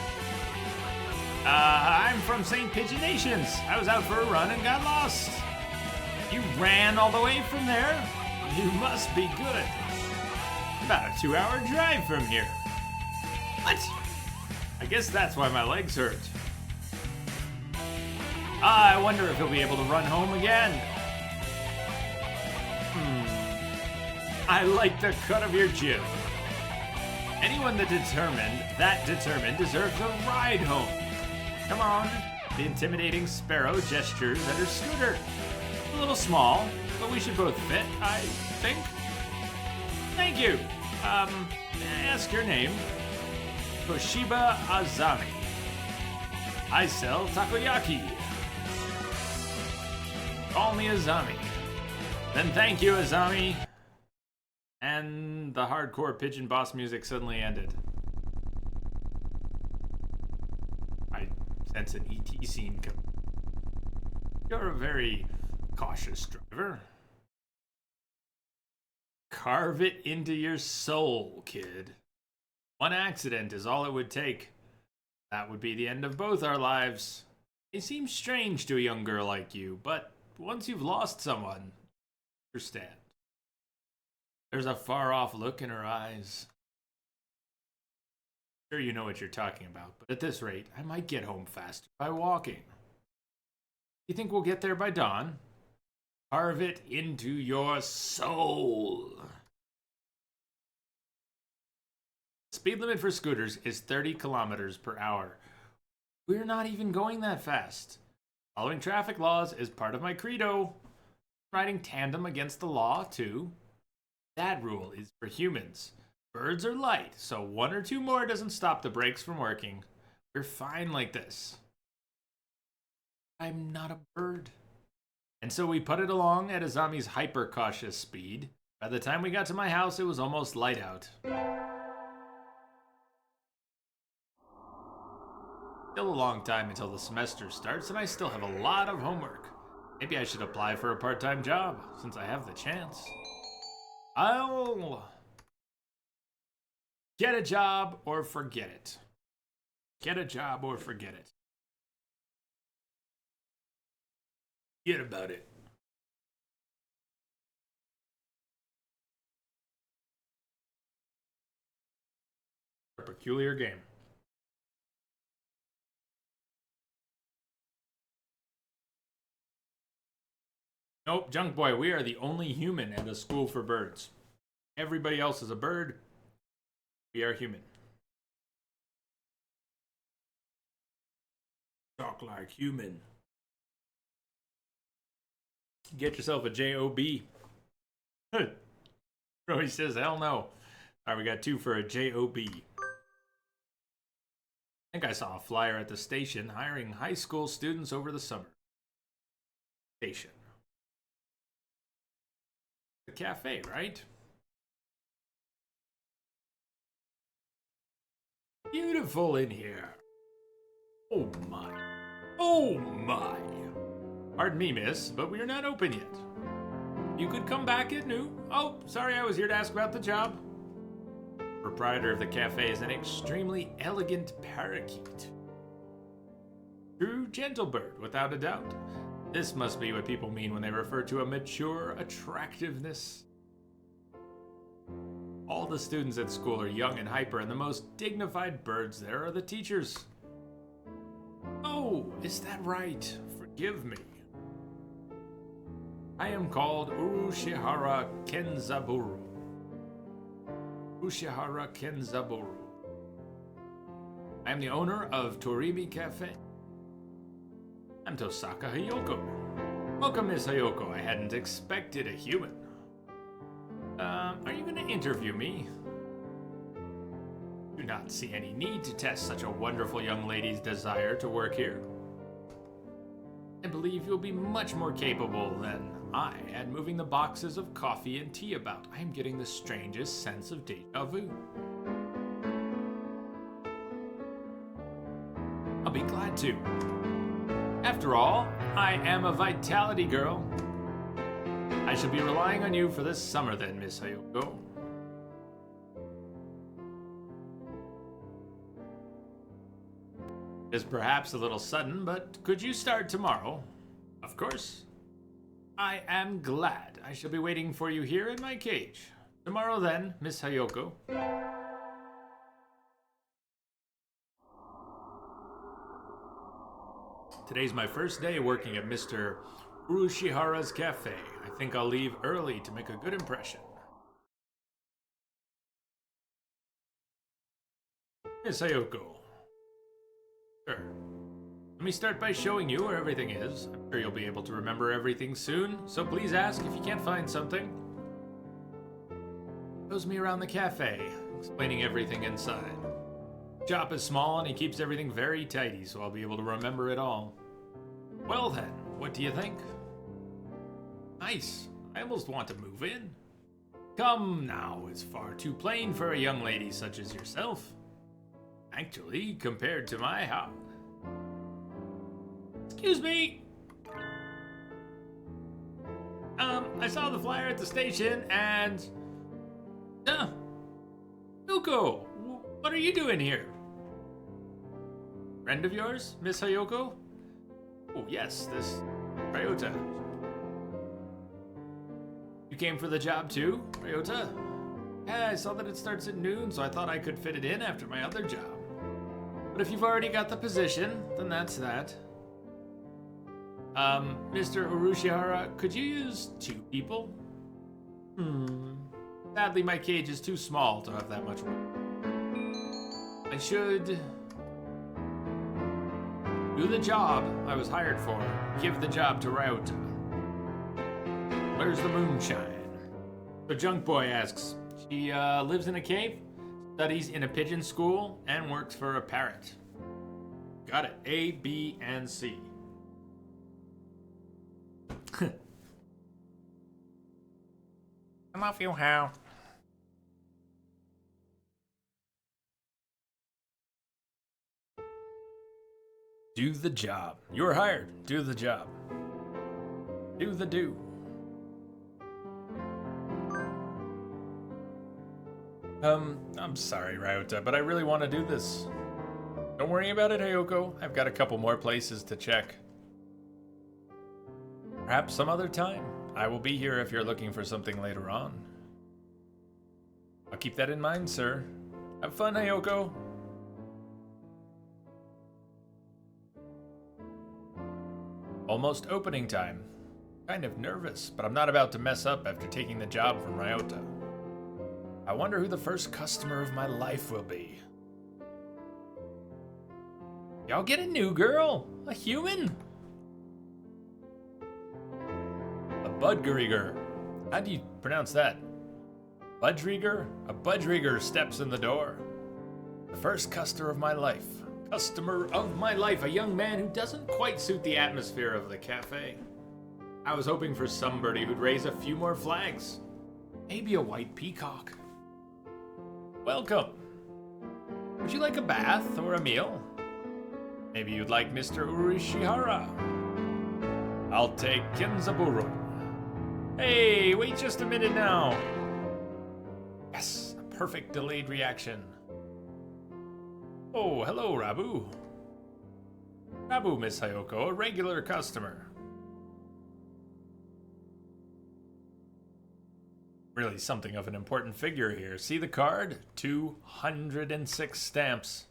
I'm from St. Pigeonations. I was out for a run and got lost. You ran all the way from there? You must be good. About a 2-hour drive from here. What? I guess that's why my legs hurt. I wonder if he'll be able to run home again. I like the cut of your jib. Anyone that determined deserves a ride home. Come on. The intimidating sparrow gestures at her scooter. A little small, but we should both fit, I think. Thank you. Ask your name. Toshiba Azami. I sell takoyaki. Call me Azami. Then thank you, Azami. And the hardcore pigeon boss music suddenly ended. I sense an ET scene coming. You're a very cautious driver. Carve it into your soul, kid. One accident is all it would take. That would be the end of both our lives. It seems strange to a young girl like you, but once you've lost someone, understand. There's a far-off look in her eyes. Sure, you know what you're talking about, but at this rate, I might get home faster by walking. You think we'll get there by dawn? Carve it into your soul. Speed limit for scooters is 30 kilometers per hour. We're not even going that fast. Following traffic laws is part of my credo. Riding tandem against the law, too. That rule is for humans. Birds are light, so 1 or 2 more doesn't stop the brakes from working. We're fine like this. I'm not a bird. And so we putted along at Azami's hyper-cautious speed. By the time we got to my house, it was almost light out. Still a long time until the semester starts, and I still have a lot of homework. Maybe I should apply for a part-time job, since I have the chance. I'll get a job or forget it. Get a job or forget it. Forget about it. A peculiar game. Nope, Junk Boy, we are the only human at a school for birds. Everybody else is a bird. We are human. Talk like human. Get yourself a J-O-B. Roy says, hell no. All right, we got 2 for a J-O-B. I think I saw a flyer at the station hiring high school students over the summer. Station. The cafe, right? Beautiful in here. Oh my. Oh my. Pardon me, miss, but we're not open yet. You could come back at noon. Oh, sorry, I was here to ask about the job. Proprietor of the cafe is an extremely elegant parakeet. True gentle bird, without a doubt. This must be what people mean when they refer to a mature attractiveness. All the students at school are young and hyper, and the most dignified birds there are the teachers. Oh, is that right? Forgive me. I am called Urushihara Kenzaburo. Urushihara Kenzaburo. I am the owner of Torimi Cafe. I'm Tosaka Hayoko. Welcome, Miss Hayoko. I hadn't expected a human. Are you going to interview me? Do not see any need to test such a wonderful young lady's desire to work here. I believe you'll be much more capable than I at moving the boxes of coffee and tea about. I am getting the strangest sense of deja vu. I'll be glad to. After all, I am a vitality girl. I shall be relying on you for this summer then, Miss Hayoko. It is perhaps a little sudden, but could you start tomorrow? Of course. I am glad. I shall be waiting for you here in my cage. Tomorrow then, Miss Hayoko. Today's my first day working at Mr. Urushihara's cafe. I think I'll leave early to make a good impression. Miss Hayoko. Sure. Let me start by showing you where everything is. I'm sure you'll be able to remember everything soon, so please ask if you can't find something. Shows me around the cafe, explaining everything inside. The shop is small and he keeps everything very tidy, so I'll be able to remember it all. Well then, what do you think? Nice. I almost want to move in. Come now, it's far too plain for a young lady such as yourself. Actually, compared to my house. Excuse me. I saw the flyer at the station and... Yuko, what are you doing here? Friend of yours, Miss Hayoko? Oh yes, this Ryota. You came for the job too, Ryota? Yeah, I saw that it starts at noon, so I thought I could fit it in after my other job. But if you've already got the position, then that's that. Mr. Urushihara, could you use 2 people? Sadly, my cage is too small to have that much room. I should do the job I was hired for. Give the job to Ryota. Where's the moonshine? The junk boy asks. She lives in a cave, studies in a pigeon school, and works for a parrot. Got it. A, B, and C. I love you, Hal. Do the job. You're hired. Do the job. Do the do. I'm sorry, Ryota, but I really want to do this. Don't worry about it, Hayoko. I've got a couple more places to check. Perhaps some other time. I will be here if you're looking for something later on. I'll keep that in mind, sir. Have fun, Hayoko. Almost opening time. Kind of nervous, but I'm not about to mess up after taking the job from Ryota. I wonder who the first customer of my life will be. Y'all get a new girl? A human? A Budgerigger. How do you pronounce that? Budgerigger? A Budgerigger steps in the door. The first customer of my life. Customer of my life. A young man who doesn't quite suit the atmosphere of the cafe. I was hoping for somebody who'd raise a few more flags. Maybe a white peacock. Welcome. Would you like a bath or a meal? Maybe you'd like Mr. Urushihara. I'll take Kenzaburo. Hey, wait just a minute now. Yes, a perfect delayed reaction. Oh, hello, Rabu. Rabu, Miss Hayoko, a regular customer. really something of an important figure here. See the card? 206 stamps.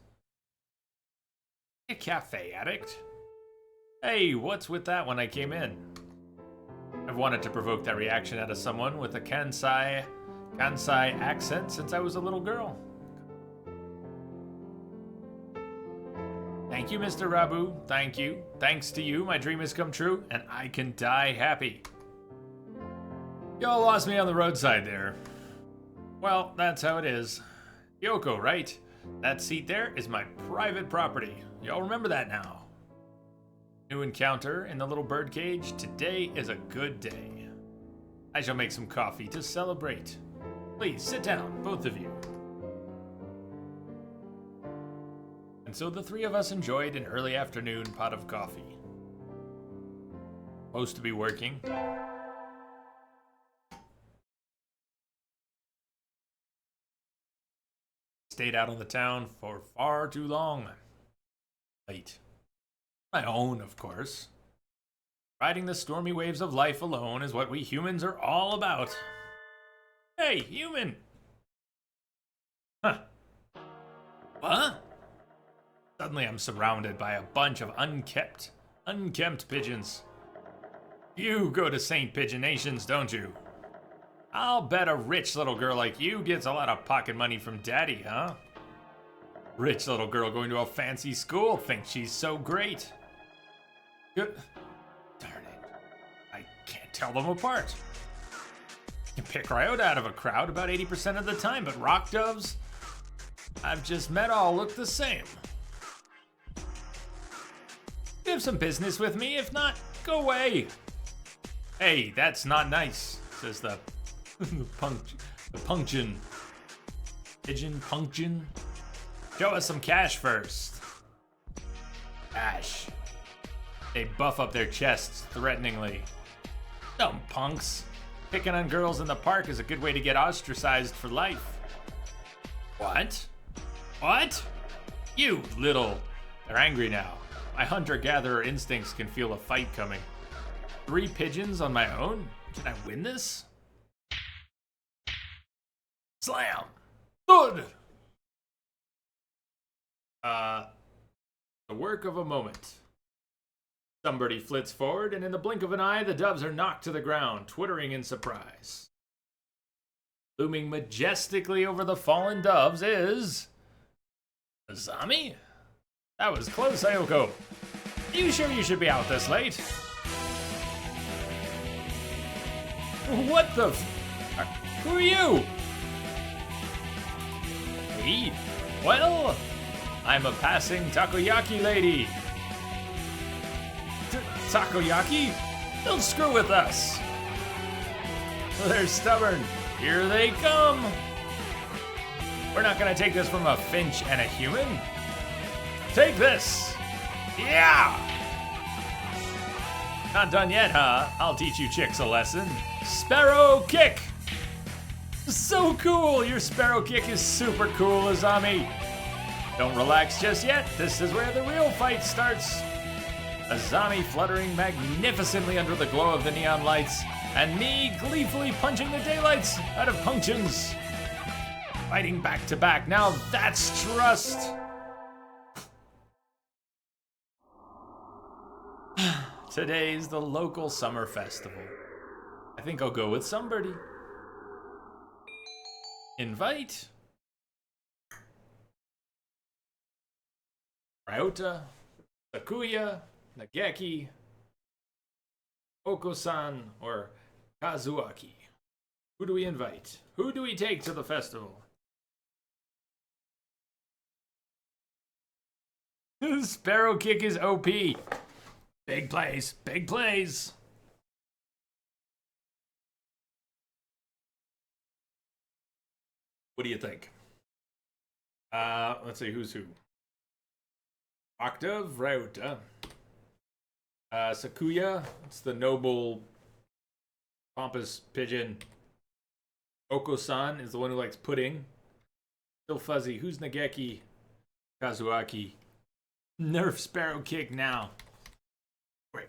A cafe addict? Hey, what's with that when I came in? I've wanted to provoke that reaction out of someone with a Kansai accent since I was a little girl. Thank you, Mr. Rabu. Thank you. Thanks to you, my dream has come true, and I can die happy. Y'all lost me on the roadside there. Well, that's how it is. Yoko, right? That seat there is my private property. Y'all remember that now. New encounter in the little birdcage. Today is a good day. I shall make some coffee to celebrate. Please sit down, both of you. And so the three of us enjoyed an early afternoon pot of coffee. Supposed to be working. Stayed out on the town for far too long. Late. My own, of course. Riding the stormy waves of life alone is what we humans are all about. Hey, human! Huh. What? Suddenly I'm surrounded by a bunch of unkempt pigeons. You go to St. Pigeonations, don't you? I'll bet a rich little girl like you gets a lot of pocket money from daddy, huh? Rich little girl going to a fancy school thinks she's so great. Good. Darn it. I can't tell them apart. You can pick Ryota out of a crowd about 80% of the time, but rock doves I've just met all look the same. You have some business with me? If not, go away. Hey, that's not nice, says the punction. Pigeon punction. Show us some cash first. Cash. They buff up their chests threateningly. Dumb punks. Picking on girls in the park is a good way to get ostracized for life. What? What? You little... They're angry now. My hunter-gatherer instincts can feel a fight coming. 3 pigeons on my own? Can I win this? Slam! Good! The work of a moment. Somebody flits forward, and in the blink of an eye, the doves are knocked to the ground, twittering in surprise. Looming majestically over the fallen doves is... Azami? That was close, Ayoko. You sure you should be out this late? What the who are you? Me? Well, I'm a passing takoyaki lady. Takoyaki? They'll screw with us. They're stubborn. Here they come. We're not gonna take this from a finch and a human. Take this. Yeah. Not done yet, huh? I'll teach you chicks a lesson. Sparrow kick. So cool. Your sparrow kick is super cool, Azami. Don't relax just yet. This is where the real fight starts. Azami fluttering magnificently under the glow of the neon lights, and me gleefully punching the daylights out of punctions. Fighting back to back. Now that's trust. Today's the local summer festival. I think I'll go with somebody. Invite. Ryota, Sakuya, Nageki, Oko-san, or Kazuaki. Who do we invite? Who do we take to the festival? Sparrow kick is OP. Big plays, big plays. What do you think? Let's see who's who. Octave, Ryota. Sakuya, it's the noble, pompous pigeon. Oko-san is the one who likes pudding. Still fuzzy. Who's Nageki? Kazuaki. Nerf sparrow kick now. Wait.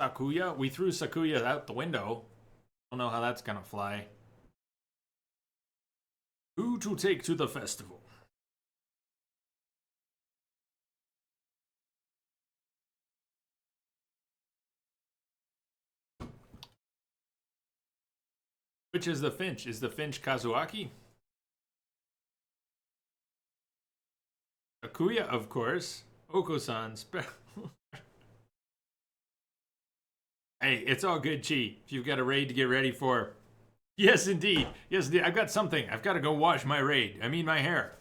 Sakuya? We threw Sakuya out the window. Don't know how that's gonna fly. Who to take to the festival? Which is the Finch? Is the Finch Kazuaki? Akuya, of course. Oko-san. Hey, it's all good, Chi. If you've got a raid to get ready for. Yes, indeed. Yes, indeed. I've got something. I've got to go wash my raid. I mean, my hair.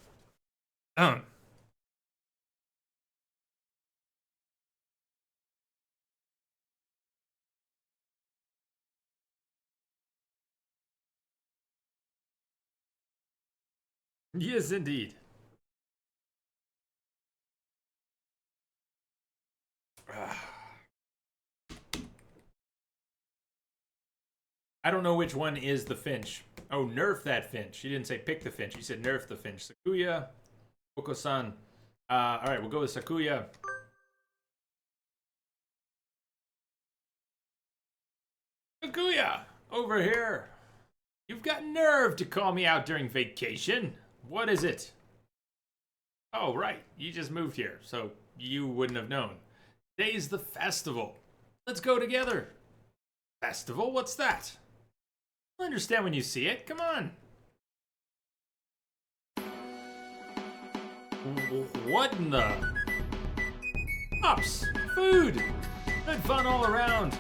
Yes, indeed. I don't know which one is the Finch. Oh, nerf that Finch. She didn't say pick the Finch. She said nerf the Finch. Sakuya. Oko-san. Alright, we'll go with Sakuya. Sakuya! Over here. You've got nerve to call me out during vacation. What is it? Oh, right. You just moved here, so you wouldn't have known. Today's the festival. Let's go together. Festival? What's that? You'll understand when you see it. Come on. What in the... Ups! Food! Good fun all around.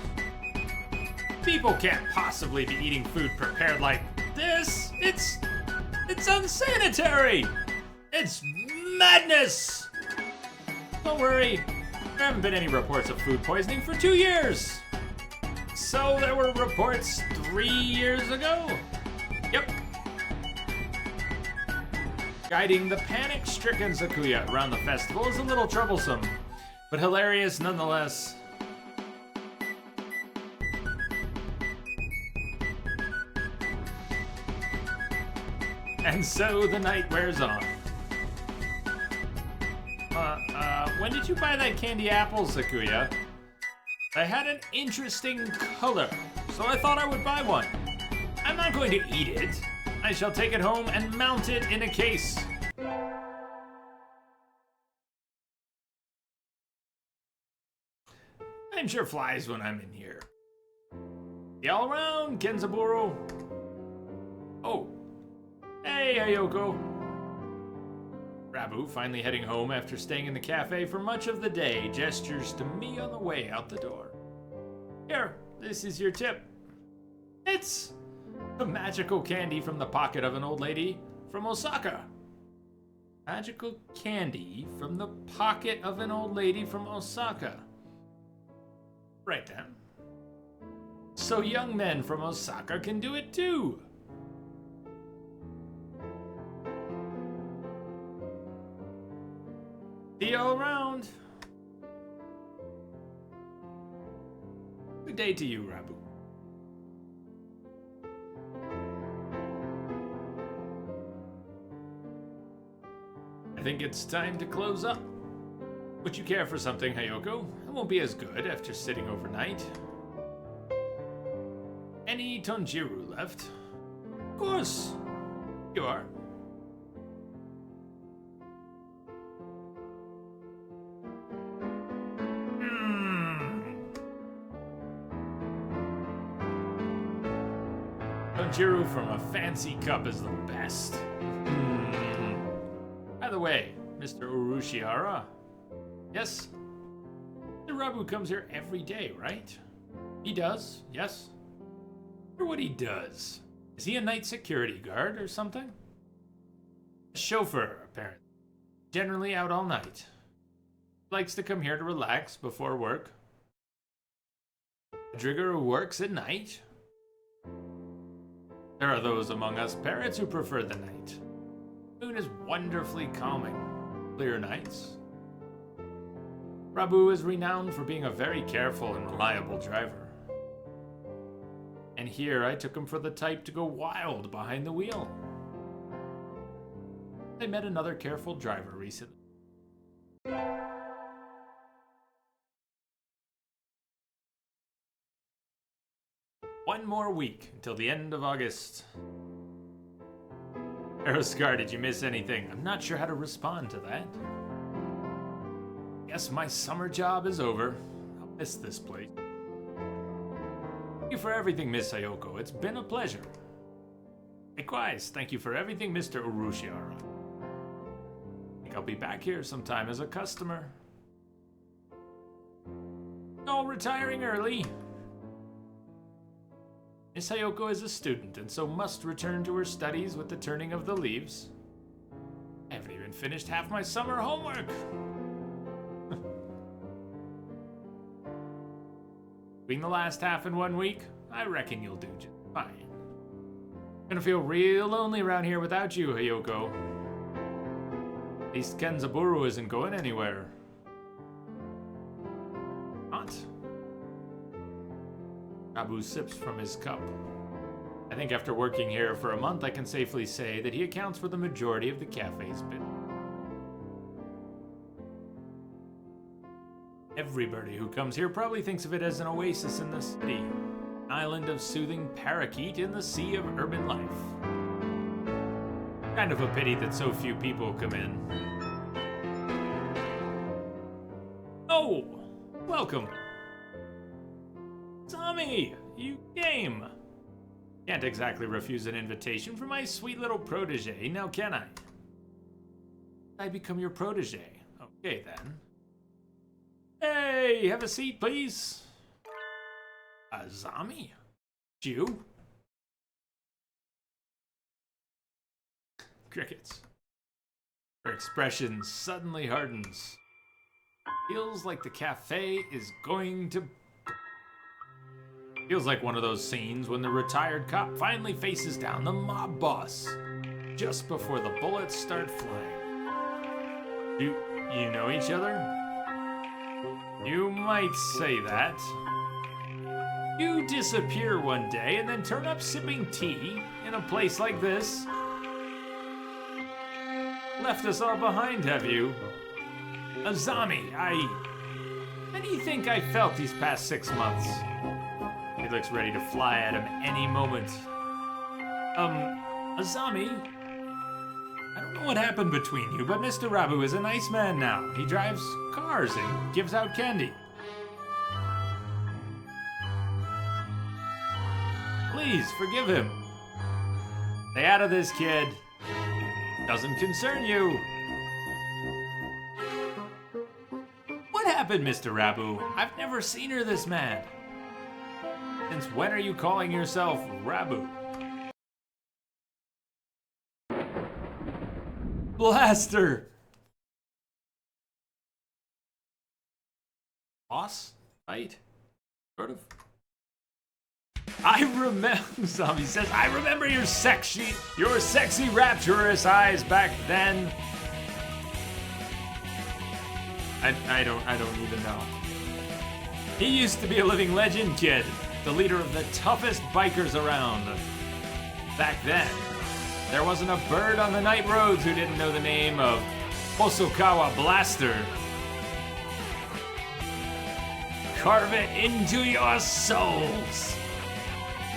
People can't possibly be eating food prepared like this. It's unsanitary. It's madness. Don't worry. There haven't been any reports of food poisoning for 2 years. So there were reports 3 years ago. Yep. Guiding the panic-stricken Sakuya around the festival is a little troublesome, but hilarious nonetheless. And so the night wears on. When did you buy that candy apple, Sakuya? I had an interesting color, so I thought I would buy one. I'm not going to eat it. I shall take it home and mount it in a case. I'm sure flies when I'm in here. See all around, Kenzaburo. Oh. Hey, Ayoko. Rabu, finally heading home after staying in the cafe for much of the day, gestures to me on the way out the door. Here, this is your tip. It's a magical candy from the pocket of an old lady from Osaka. Magical candy from the pocket of an old lady from Osaka. Right then. So young men from Osaka can do it too. See you all around. Good day to you, Rabu. I think it's time to close up. Would you care for something, Hayoko? It won't be as good after sitting overnight. Any Tonjiru left? Of course. You are. Tonjiru from a fancy cup is the best. By the way, Mr. Urushiara. Yes? The Rabu comes here every day, right? He does, yes. I wonder what he does. Is he a night security guard or something? A chauffeur, apparently. Generally out all night. Likes to come here to relax before work. A Drigger who works at night. There are those among us parrots who prefer the night. The moon is wonderfully calming. Clear nights. Rabu is renowned for being a very careful and reliable driver. And here I took him for the type to go wild behind the wheel. I met another careful driver recently. 1 more week until the end of August. Aeroscar, did you miss anything? I'm not sure how to respond to that. Guess my summer job is over. I'll miss this place. Thank you for everything, Miss Sayoko. It's been a pleasure. Likewise, thank you for everything, Mr. Urushiara. I think I'll be back here sometime as a customer. All retiring early. Miss Sayoko is a student and so must return to her studies with the turning of the leaves. I haven't even finished half my summer homework. Doing the last half in 1 week, I reckon you'll do just fine. I'm gonna feel real lonely around here without you, Hayoko. At least Kenzaburo isn't going anywhere. Not. Abu sips from his cup. I think after working here for a month, I can safely say that he accounts for the majority of the cafe's business. Everybody who comes here probably thinks of it as an oasis in the city, an island of soothing parakeet in the sea of urban life. Kind of a pity that so few people come in. Oh, welcome. Tommy, you came. Can't exactly refuse an invitation from my sweet little protege, now can I? I become your protege. Okay then. Hey, have a seat, please. Azami? You? Crickets. Her expression suddenly hardens. Feels like the cafe is going to... Feels like one of those scenes when the retired cop finally faces down the mob boss, just before the bullets start flying. You know each other? You might say that. You disappear one day and then turn up sipping tea in a place like this. Left us all behind, have you? Azami, how do you think I felt these past 6 months? He looks ready to fly at him any moment. Azami, I don't know what happened between you, but Mr. Rabu is a nice man now. He drives cars and gives out candy. Please, forgive him. Stay out of this, kid. Doesn't concern you. What happened, Mr. Rabu? I've never seen her this mad. Since when are you calling yourself Rabu? Blaster! Boss fight? Sort of. I remember, Zombie says, I remember your sexy rapturous eyes back then. I don't even know. He used to be a living legend, kid. The leader of the toughest bikers around. Back then, there wasn't a bird on the night roads who didn't know the name of Hosokawa Blaster. Carve it into your souls.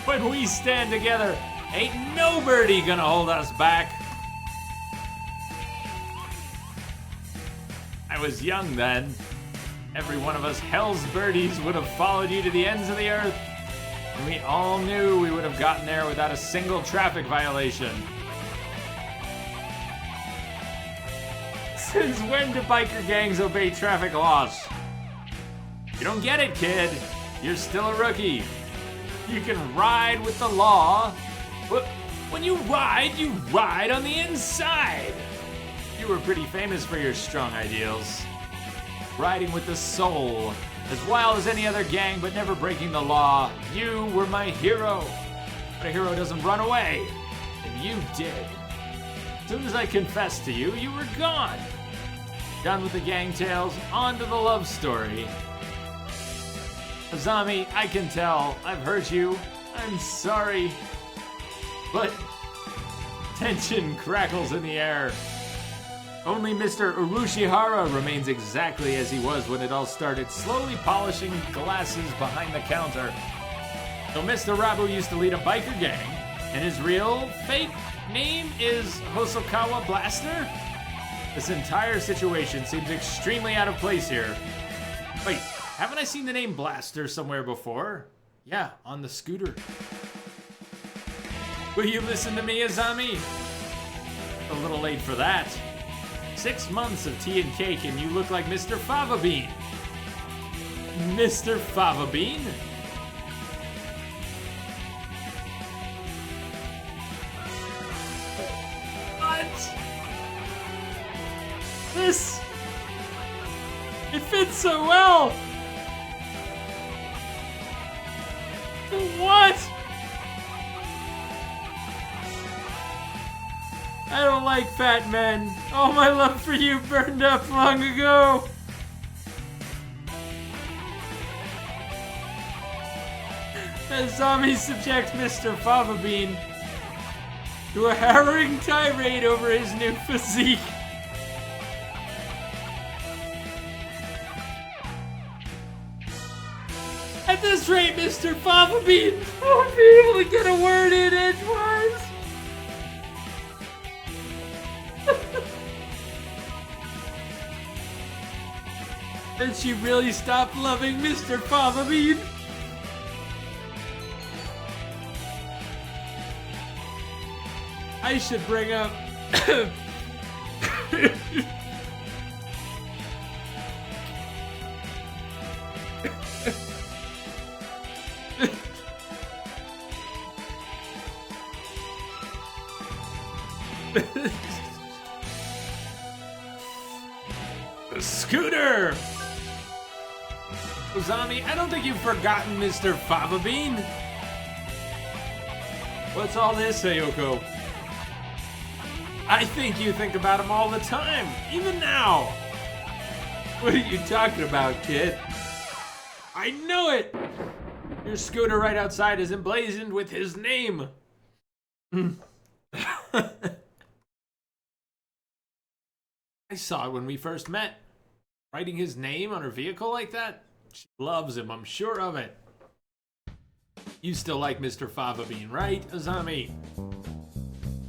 When we stand together, ain't no birdie gonna hold us back. I was young then. Every one of us Hell's birdies would have followed you to the ends of the earth. And we all knew we would have gotten there without a single traffic violation. Since when do biker gangs obey traffic laws? You don't get it, kid. You're still a rookie. You can ride with the law, but when you ride on the inside. You were pretty famous for your strong ideals. Riding with the soul, as wild as any other gang, but never breaking the law. You were my hero. But a hero doesn't run away, and you did. As soon as I confessed to you, you were gone. Done with the gang tales, on to the love story. Azami, I can tell. I've hurt you. I'm sorry. But tension crackles in the air. Only Mr. Urushihara remains exactly as he was when it all started, slowly polishing glasses behind the counter. So Mr. Rabu used to lead a biker gang, and his real fake name is Hosokawa Blaster? This entire situation seems extremely out of place here. Wait, haven't I seen the name Blaster somewhere before? Yeah, on the scooter. Will you listen to me, Azami? A little late for that. 6 months of tea and cake and you look like Mr. Fava Bean. Mr. Fava Bean? What? This... It fits so well! What? I don't like fat men. All my love for you burned up long ago. Azami subjects Mr. Fava Bean to a harrowing tirade over his new physique. At this rate, Mr. Fava Bean won't be able to get a word in edgewise. Did she really stop loving Mr. Fava Bean? I should bring up... The scooter! Uzami, I don't think you've forgotten Mr. Fava Bean. What's all this, Sayoko? I think you think about him all the time, even now. What are you talking about, kid? I know it! Your scooter right outside is emblazoned with his name. I saw it when we first met. Writing his name on her vehicle like that? She loves him, I'm sure of it. You still like Mr. Fava Bean, right, Azami?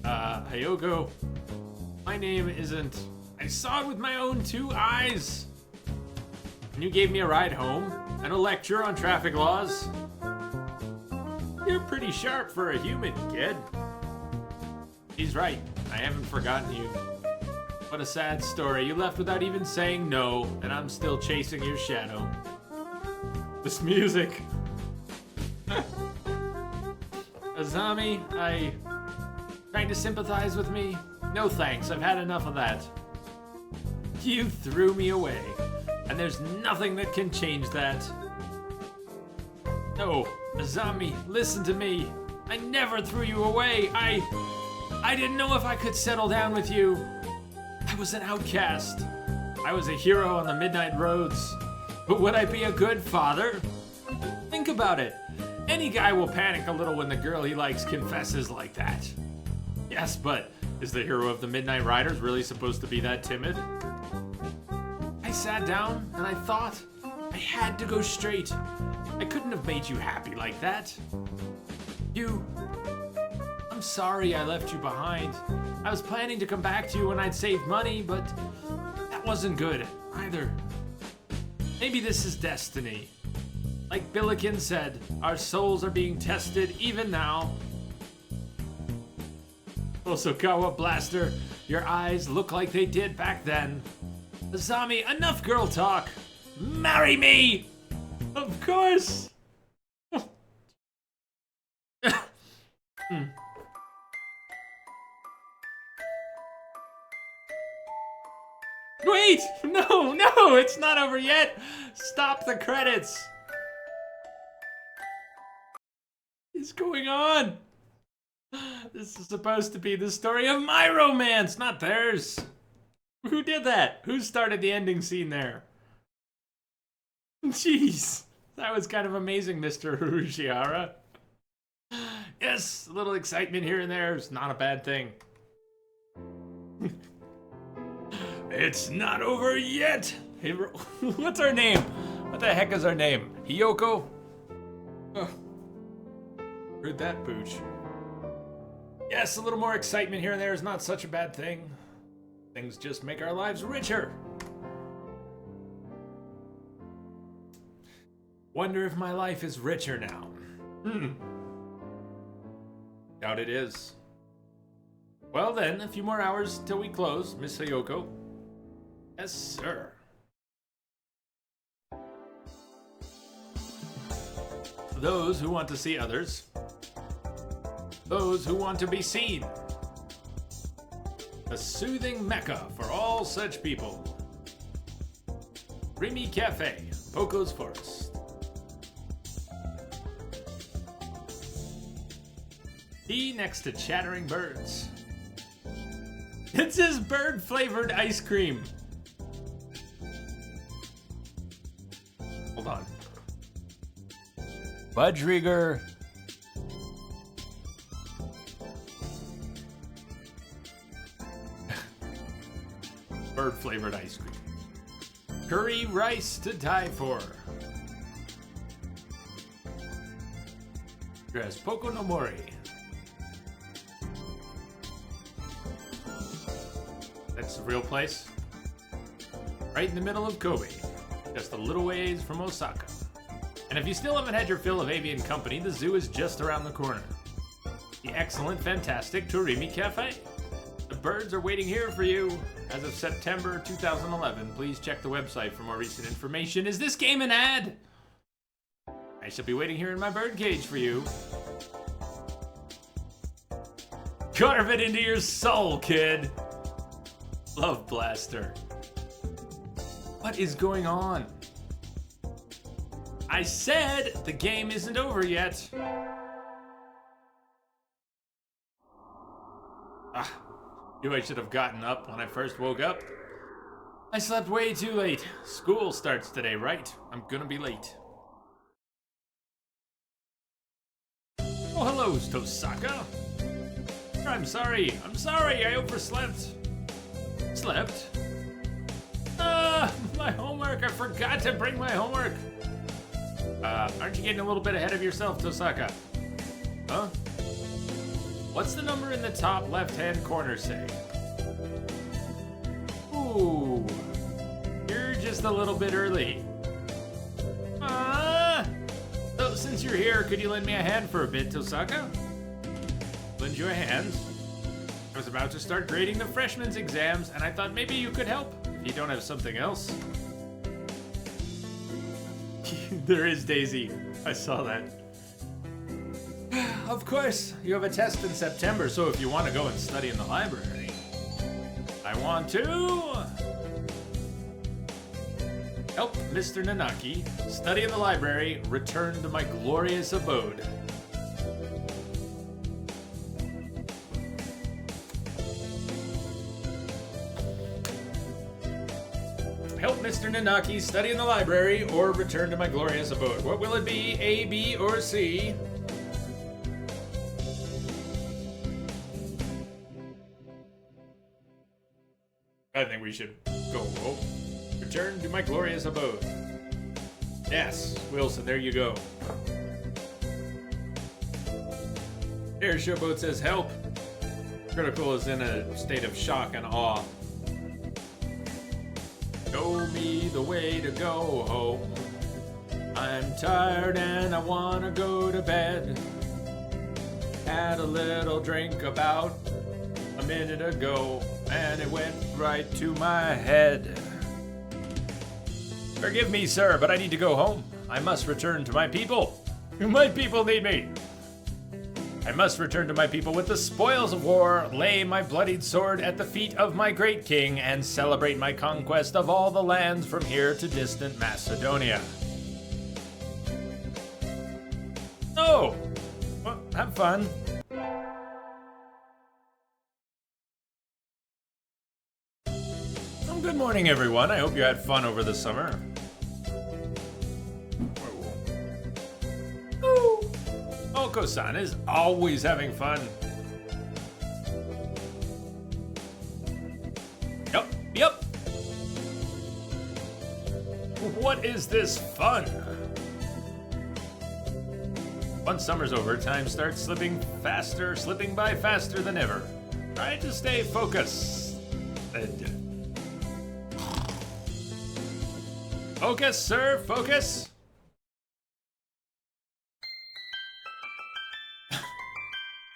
Hayoko. My name isn't... I saw it with my own 2 eyes. And you gave me a ride home and a lecture on traffic laws. You're pretty sharp for a human, kid. He's right. I haven't forgotten you. What a sad story. You left without even saying no, and I'm still chasing your shadow. This music. Azami, trying to sympathize with me? No thanks, I've had enough of that. You threw me away, and there's nothing that can change that. No, Azami, listen to me. I never threw you away. I didn't know if I could settle down with you. I was an outcast. I was a hero on the midnight roads. But would I be a good father? Think about it. Any guy will panic a little when the girl he likes confesses like that. Yes, but is the hero of the Midnight Riders really supposed to be that timid? I sat down and I thought I had to go straight. I couldn't have made you happy like that. I'm sorry I left you behind. I was planning to come back to you when I'd saved money, but that wasn't good either. Maybe this is destiny. Like Billiken said, our souls are being tested even now. Hosokawa Blaster, your eyes look like they did back then. Azami, enough girl talk. Marry me! Of course! Wait! No, it's not over yet! Stop the credits! What's going on? This is supposed to be the story of my romance, not theirs. Who did that? Who started the ending scene there? Jeez, that was kind of amazing, Mr. Urushiara. Yes, a little excitement here and there is not a bad thing. It's not over yet. Hey, what's our name? What the heck is our name? Hiyoko? Heard that, Pooch. Yes, a little more excitement here and there is not such a bad thing. Things just make our lives richer. Wonder if my life is richer now. Doubt it is. Well then, a few more hours till we close, Miss Sayoko. Yes, sir. Those who want to see others. Those who want to be seen. A soothing mecca for all such people. Remy Cafe, Poco's Forest. Tea next to chattering birds. It says bird-flavored ice cream. Hold on. Budriger. Bird-flavored ice cream. Curry rice to die for. There's Poco no Mori. That's the real place. Right in the middle of Kobe. Just a little ways from Osaka. And if you still haven't had your fill of avian company, the zoo is just around the corner. The excellent, fantastic Torimi Cafe. The birds are waiting here for you. As of September 2011, please check the website for more recent information. Is this game an ad? I shall be waiting here in my birdcage for you. Carve it into your soul, kid. Love Blaster. What is going on? I said the game isn't over yet. Knew I should have gotten up when I first woke up. I slept way too late. School starts today, right? I'm gonna be late. Oh, hello, Tosaka. I'm sorry, I overslept. Slept? My homework, I forgot to bring my homework. Aren't you getting a little bit ahead of yourself, Tosaka? Huh? What's the number in the top left-hand corner say? Ooh, you're just a little bit early. So since you're here, could you lend me a hand for a bit, Tosaka? Lend you a hand? I was about to start grading the freshman's exams, and I thought maybe you could help, if you don't have something else. There is Daisy. I saw that. Of course, you have a test in September, so if you want to go and study in the library. I want to help Mr. Nanaki study in the library, return to my glorious abode. Help Mr. Nanaki study in the library or return to my glorious abode. What will it be? A, B, or C? I think we should go home. Return to my glorious abode. Yes, Wilson, there you go. Air Showboat says help. Critical is in a state of shock and awe. Show me the way to go home. I'm tired and I wanna go to bed. Had a little drink about a minute ago, and it went right to my head. Forgive me, sir, but I need to go home. I must return to my people. My people need me. I must return to my people with the spoils of war, lay my bloodied sword at the feet of my great king, and celebrate my conquest of all the lands from here to distant Macedonia. Oh! Well, have fun. Good morning, everyone. I hope you had fun over the summer. Ooh. Oko-san is always having fun. Yep. What is this fun? Once summer's over, time starts slipping by faster than ever. Try to stay focused. Focus, sir, focus.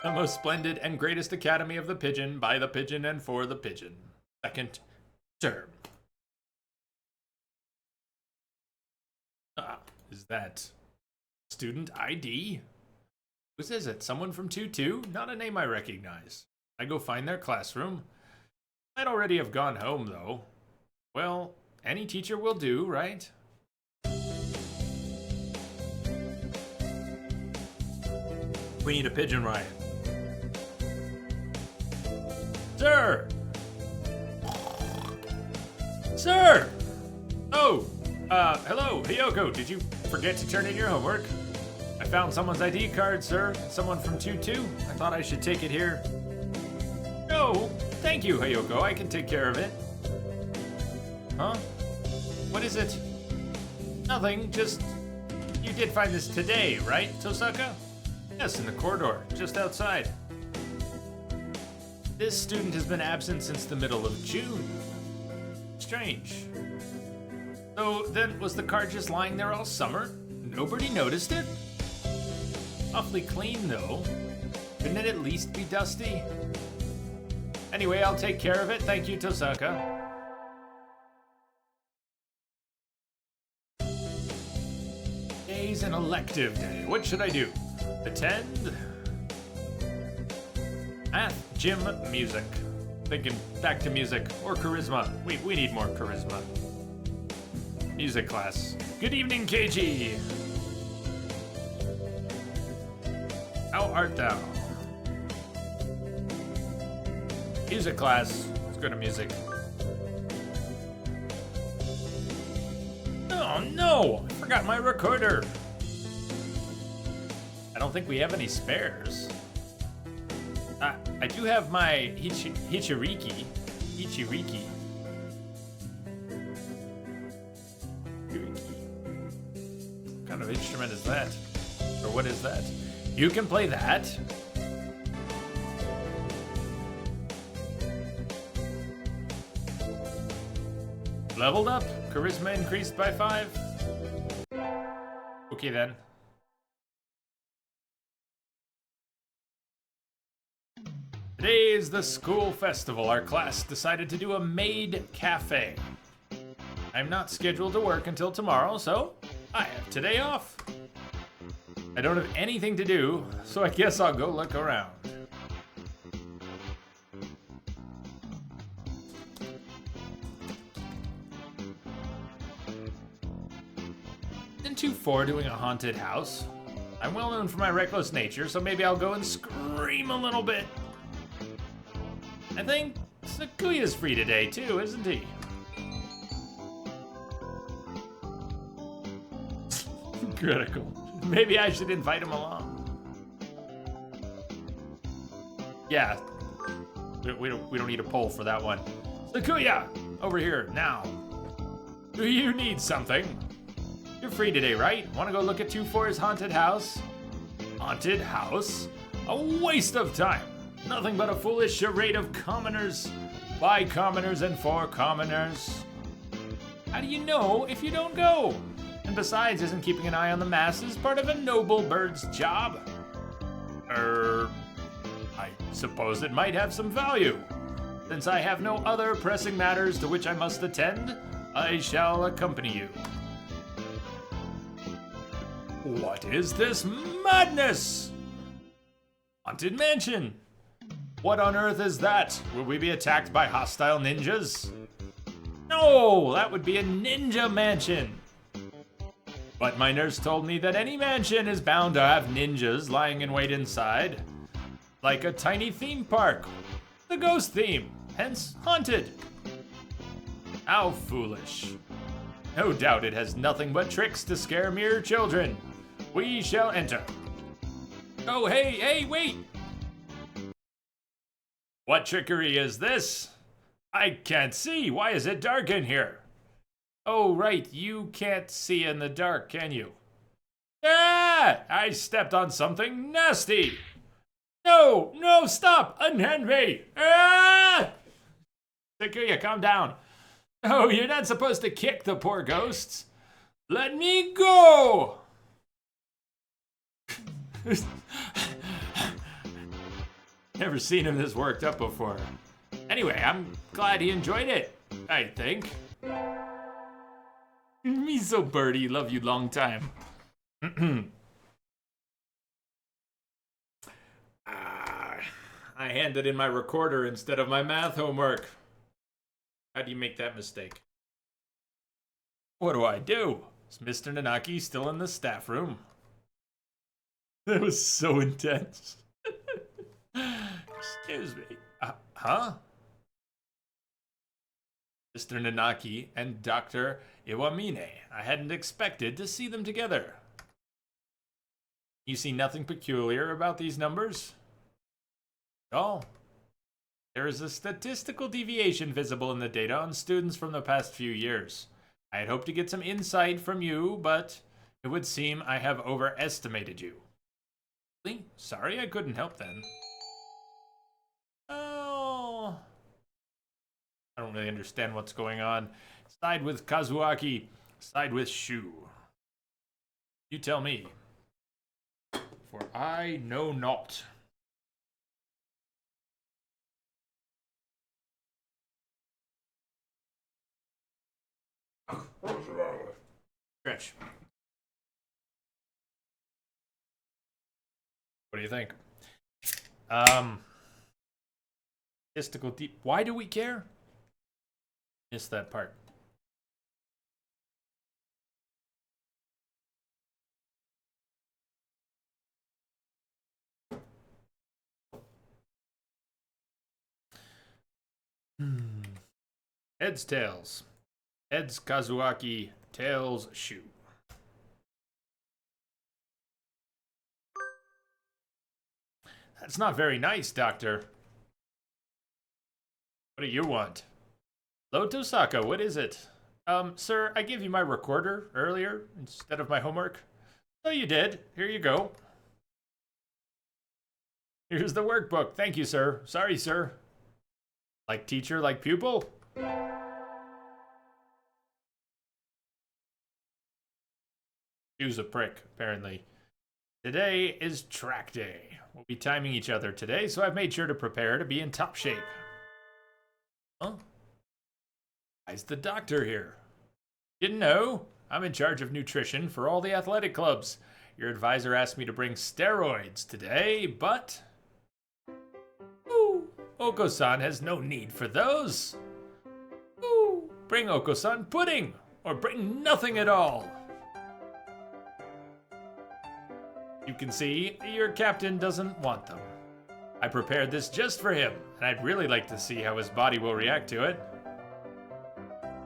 The most splendid and greatest academy of the pigeon, by the pigeon and for the pigeon. Second term. Is that student ID? Who is it? Someone from 2-2? Not a name I recognize. I go find their classroom. I'd already have gone home, though. Well, any teacher will do, right? We need a pigeon riot. Sir! Sir! Oh, hello, Hiyoko. Did you forget to turn in your homework? I found someone's ID card, sir. Someone from 2-2. I thought I should take it here. Oh, thank you, Hiyoko. I can take care of it. Huh? What is it? Nothing, just... You did find this today, right, Tosaka? Yes, in the corridor, just outside. This student has been absent since the middle of June. Strange. So then, was the card just lying there all summer? Nobody noticed it? Awfully clean, though. Couldn't it at least be dusty? Anyway, I'll take care of it. Thank you, Tosaka. Today's an elective day. What should I do? Attend? Math, gym, music. Thinking back to music or charisma. We need more charisma. Music class. Good evening, KG. How art thou? Music class. Let's go to music. Oh no! I forgot my recorder. I don't think we have any spares. I do have my Hichiriki. What kind of instrument is that? Or what is that? You can play that. Leveled up. Charisma increased by 5. Okay then. Today is the school festival. Our class decided to do a maid cafe. I'm not scheduled to work until tomorrow, so I have today off. I don't have anything to do, so I guess I'll go look around. In 2-4 doing a haunted house. I'm well known for my reckless nature, so maybe I'll go and scream a little bit. I think Sakuya's free today too, isn't he? Critical. Maybe I should invite him along. Yeah, we don't need a poll for that one. Sakuya, over here now. Do you need something? You're free today, right? Want to go look at 2-4's haunted house? Haunted house? A waste of time. Nothing but a foolish charade of commoners, by commoners and for commoners. How do you know if you don't go? And besides, isn't keeping an eye on the masses part of a noble bird's job? I suppose it might have some value. Since I have no other pressing matters to which I must attend, I shall accompany you. What is this madness? Haunted mansion. What on earth is that? Will we be attacked by hostile ninjas? No, that would be a ninja mansion. But my nurse told me that any mansion is bound to have ninjas lying in wait inside. Like a tiny theme park. The ghost theme, hence haunted. How foolish. No doubt it has nothing but tricks to scare mere children. We shall enter. Oh, hey, wait! What trickery is this? I can't see. Why is it dark in here? Oh, right. You can't see in the dark, can you? Ah! I stepped on something nasty! No! No, stop! Unhand me! Ah! Takuya, calm down. Oh, you're not supposed to kick the poor ghosts. Let me go! Never seen him this worked up before. Anyway, I'm glad he enjoyed it, I think. Miso Birdie, love you long time. I handed in my recorder instead of my math homework. How do you make that mistake? What do I do? Is Mr. Nanaki still in the staff room? That was so intense. Excuse me. Huh? Mr. Nanaki and Dr. Iwamine. I hadn't expected to see them together. You see nothing peculiar about these numbers? Oh. There is a statistical deviation visible in the data on students from the past few years. I had hoped to get some insight from you, but it would seem I have overestimated you. Sorry, I couldn't help then. Oh. I don't really understand what's going on. Side with Kazuaki, side with Shu. You tell me. For I know not. Stretch. What do you think? Statistical deep. Why do we care? Missed that part. Heads, tails. Heads, Kazuaki. Tails, Shu. That's not very nice, Doctor. What do you want? Lotosaka, what is it? Sir, I gave you my recorder earlier instead of my homework. So you did. Here you go. Here's the workbook. Thank you, sir. Sorry, sir. Like teacher, like pupil? Shu's a prick, apparently. Today is track day. We'll be timing each other today, so I've made sure to prepare to be in top shape. Huh? Why's the doctor here? Didn't know? I'm in charge of nutrition for all the athletic clubs. Your advisor asked me to bring steroids today, but... Ooh, Oko-san has no need for those. Ooh, bring Oko-san pudding, or bring nothing at all. You can see, your captain doesn't want them. I prepared this just for him, and I'd really like to see how his body will react to it.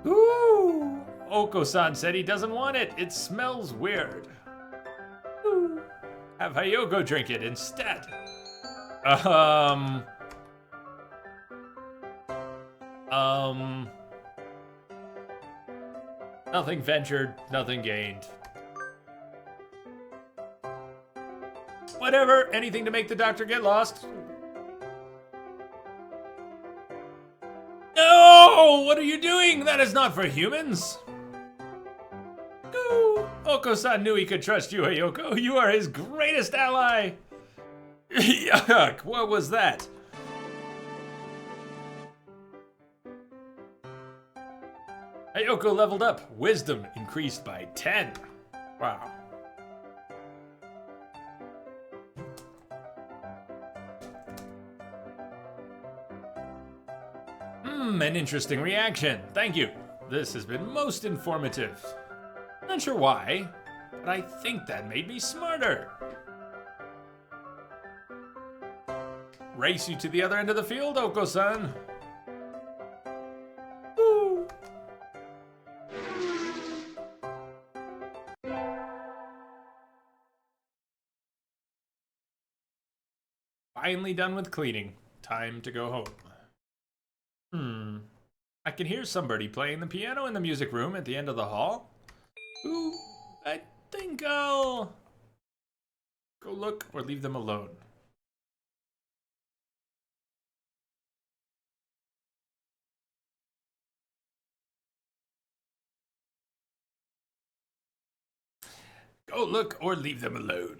Ooh! Oko-san said he doesn't want it. It smells weird. Ooh. Have Hayoko drink it instead. Nothing ventured, nothing gained. Whatever, anything to make the doctor get lost. No! What are you doing? That is not for humans. Ooh, Oko-san knew he could trust you, Hayoko. You are his greatest ally. Yuck, what was that? Hayoko leveled up. Wisdom increased by 10. Wow. An interesting reaction. Thank you. This has been most informative. Not sure why, but I think that made me smarter. Race you to the other end of the field, Oko-san. Woo. Finally done with cleaning. Time to go home. I can hear somebody playing the piano in the music room at the end of the hall. Ooh, I think I'll Go look or leave them alone. Go look or leave them alone.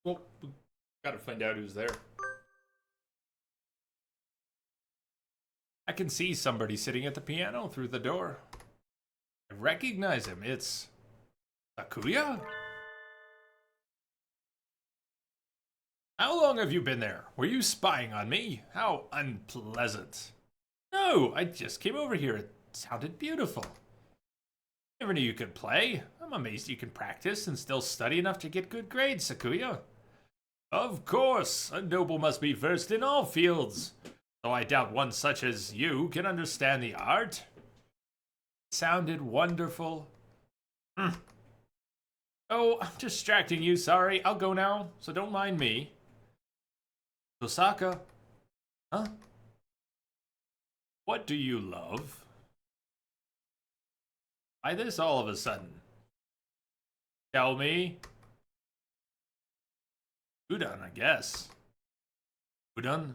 Well, we gotta find out who's there. I can see somebody sitting at the piano through the door. I recognize him. It's Sakuya? How long have you been there? Were you spying on me? How unpleasant. No, I just came over here. It sounded beautiful. Never knew you could play. I'm amazed you can practice and still study enough to get good grades, Sakuya. Of course, a noble must be versed in all fields. Though I doubt one such as you can understand the art. It sounded wonderful. Oh, I'm distracting you, sorry. I'll go now, so don't mind me. Osaka. Huh? What do you love? Why this all of a sudden? Tell me. Udon, I guess. Udon?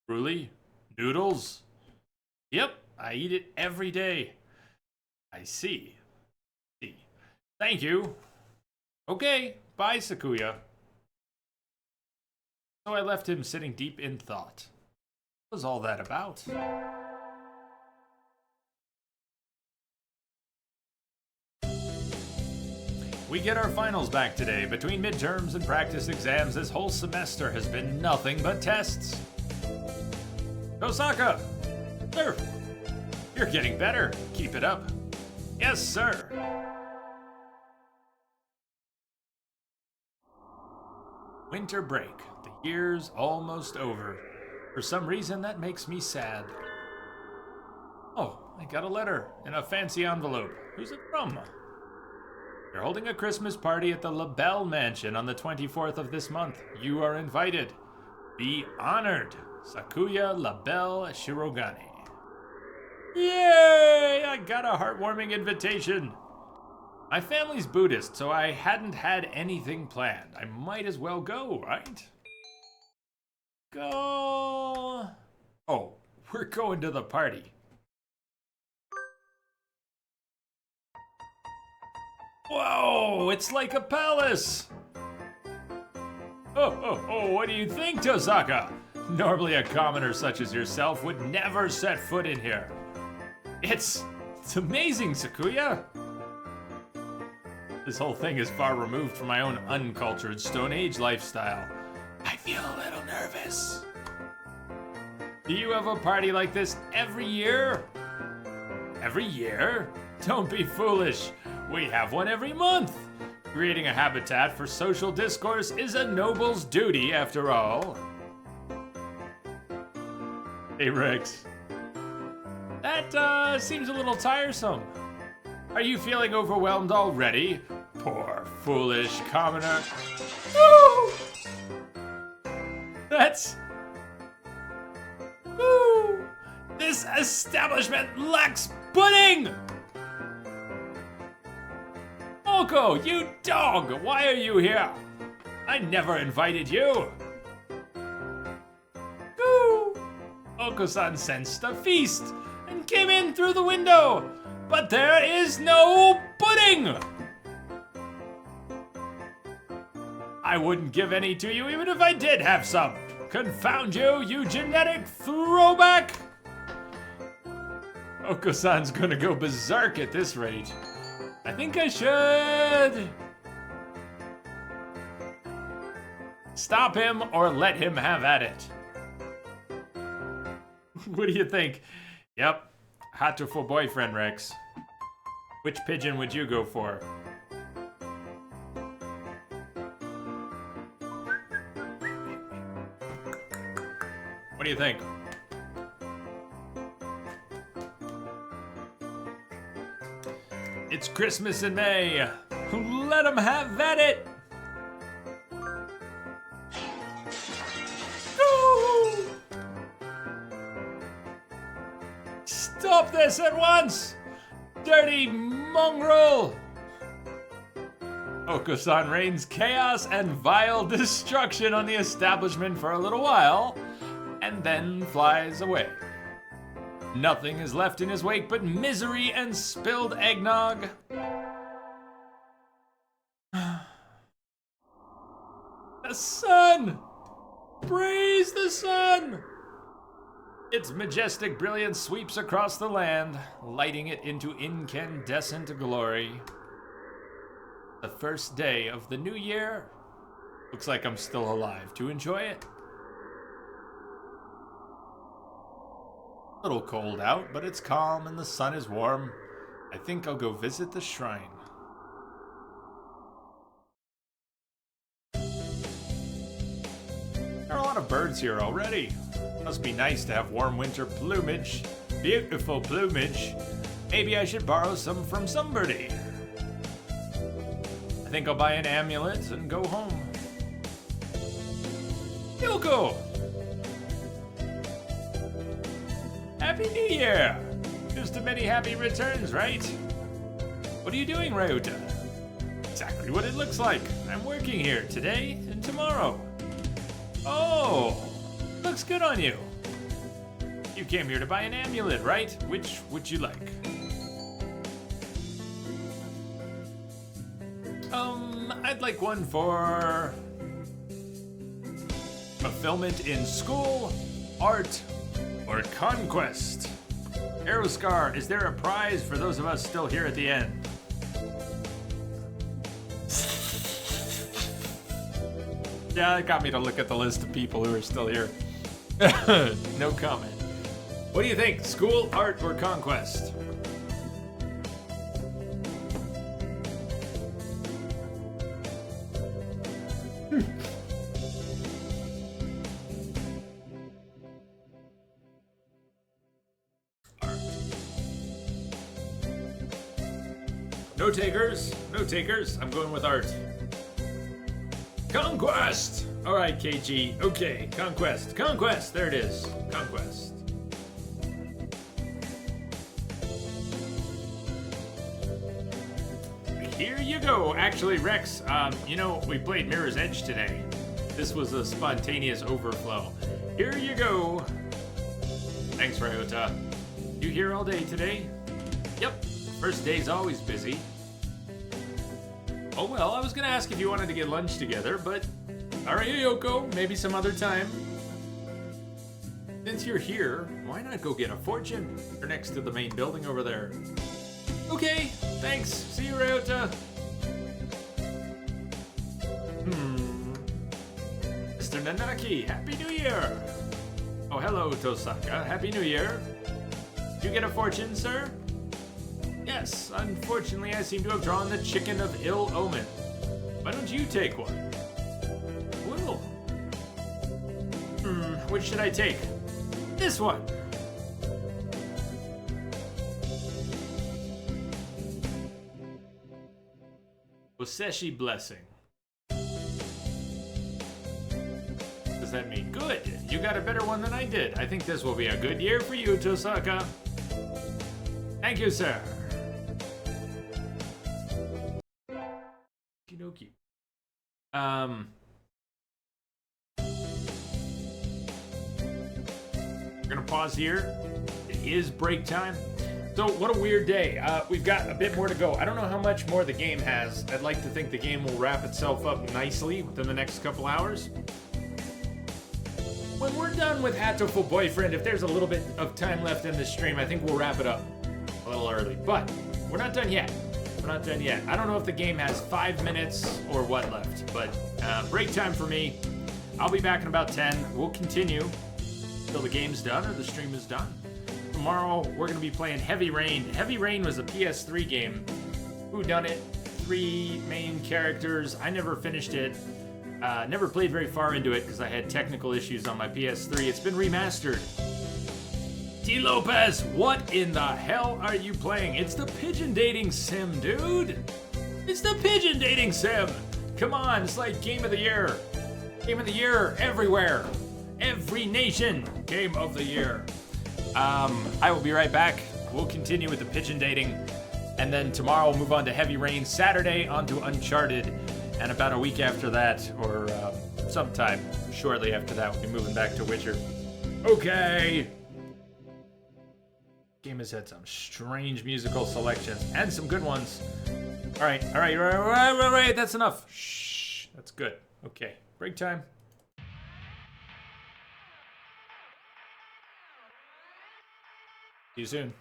Truly? Noodles? Yep, I eat it every day. I see. Thank you. Okay, bye, Sakuya. So I left him sitting deep in thought. What was all that about? We get our finals back today. Between midterms and practice exams, this whole semester has been nothing but tests. Osaka! Sir! You're getting better. Keep it up. Yes, sir. Winter break. The year's almost over. For some reason, that makes me sad. Oh, I got a letter in a fancy envelope. Who's it from? They're holding a Christmas party at the LaBelle Mansion on the 24th of this month. You are invited. Be honored. Sakuya LaBelle Shirogane. Yay! I got a heartwarming invitation. My family's Buddhist, so I hadn't had anything planned. I might as well go, right? Go. Oh, we're going to the party. Whoa, it's like a palace! Oh, what do you think, Tosaka? Normally a commoner such as yourself would never set foot in here. It's amazing, Sakuya. This whole thing is far removed from my own uncultured Stone Age lifestyle. I feel a little nervous. Do you have a party like this every year? Every year? Don't be foolish. We have one every month. Creating a habitat for social discourse is a noble's duty, after all. Hey, Rex. That seems a little tiresome. Are you feeling overwhelmed already? Poor, foolish commoner. Woo! That's... Woo! This establishment lacks pudding! Oko, you dog! Why are you here? I never invited you! Goo! Oko-san sensed a feast and came in through the window, but there is no pudding! I wouldn't give any to you even if I did have some. Confound you, you genetic throwback! Oko-san's gonna go berserk at this rate. I think I should stop him or let him have at it. What do you think? Yep, Hatoful boyfriend, Rex. Which pigeon would you go for? What do you think? It's Christmas in May. Let them have at it. Woo! Stop this at once, dirty mongrel. Okusan rains chaos and vile destruction on the establishment for a little while, and then flies away. Nothing is left in his wake but misery and spilled eggnog. The sun! Praise the sun! Its majestic brilliance sweeps across the land, lighting it into incandescent glory. The first day of the new year. Looks like I'm still alive to enjoy it. A little cold out, but it's calm and the sun is warm. I think I'll go visit the shrine. There are a lot of birds here already. Must be nice to have warm winter plumage. Beautiful plumage. Maybe I should borrow some from somebody. I think I'll buy an amulet and go home. Yoko! Happy New Year! Here's to many happy returns, right? What are you doing, Ryota? Exactly what it looks like. I'm working here today and tomorrow. Oh, looks good on you. You came here to buy an amulet, right? Which would you like? I'd like one for fulfillment in school, art, or conquest. Aeroscar, is there a prize for those of us still here at the end? Yeah, it got me to look at the list of people who are still here. No comment. What do you think? School, art, or conquest? No takers, no takers. I'm going with art. Conquest! Alright, KG. Okay, conquest. Conquest! There it is. Conquest. Here you go. Actually, Rex, you know, we played Mirror's Edge today. This was a spontaneous overflow. Here you go. Thanks, Ryota. You here all day today? Yep. First day's always busy. Oh well, I was gonna ask if you wanted to get lunch together, but alright, Yoko, maybe some other time. Since you're here, why not go get a fortune? You're next to the main building over there. Okay, thanks. See you, Ryota. Mr. Nanaki, Happy New Year! Oh, hello, Tosaka. Happy New Year. Did you get a fortune, sir? Yes, unfortunately I seem to have drawn the chicken of ill omen. Why don't you take one? Will. Which should I take? This one! Oseshi Blessing. What does that mean? Good! You got a better one than I did. I think this will be a good year for you, Tosaka. Thank you, sir. Okey-dokey. We're gonna pause here. It is break time. So what a weird day. We've got a bit more to go. I don't know how much more the game has. I'd like to think the game will wrap itself up nicely within the next couple hours. When we're done with Hatoful Boyfriend, if there's a little bit of time left in this stream, I think we'll wrap it up a little early. But we're not done yet. We're not done yet. I don't know if the game has 5 minutes or what left, but break time for me. I'll be back in about 10. We'll continue till the game's done or the stream is done. Tomorrow, we're going to be playing Heavy Rain. Heavy Rain was a PS3 game. Who done it? 3 main characters. I never finished it. Never played very far into it because I had technical issues on my PS3. It's been remastered. T. Lopez, what in the hell are you playing? It's the pigeon dating sim, dude. It's the pigeon dating sim. Come on, it's like Game of the Year. Game of the Year everywhere. Every nation. Game of the Year. I will be right back. We'll continue with the pigeon dating. And then tomorrow we'll move on to Heavy Rain. Saturday onto Uncharted. And about a week after that, or sometime shortly after that, we'll be moving back to Witcher. Okay. Game has had some strange musical selections and some good ones. All right. That's enough. Shh. That's good. Okay. Break time. See you soon.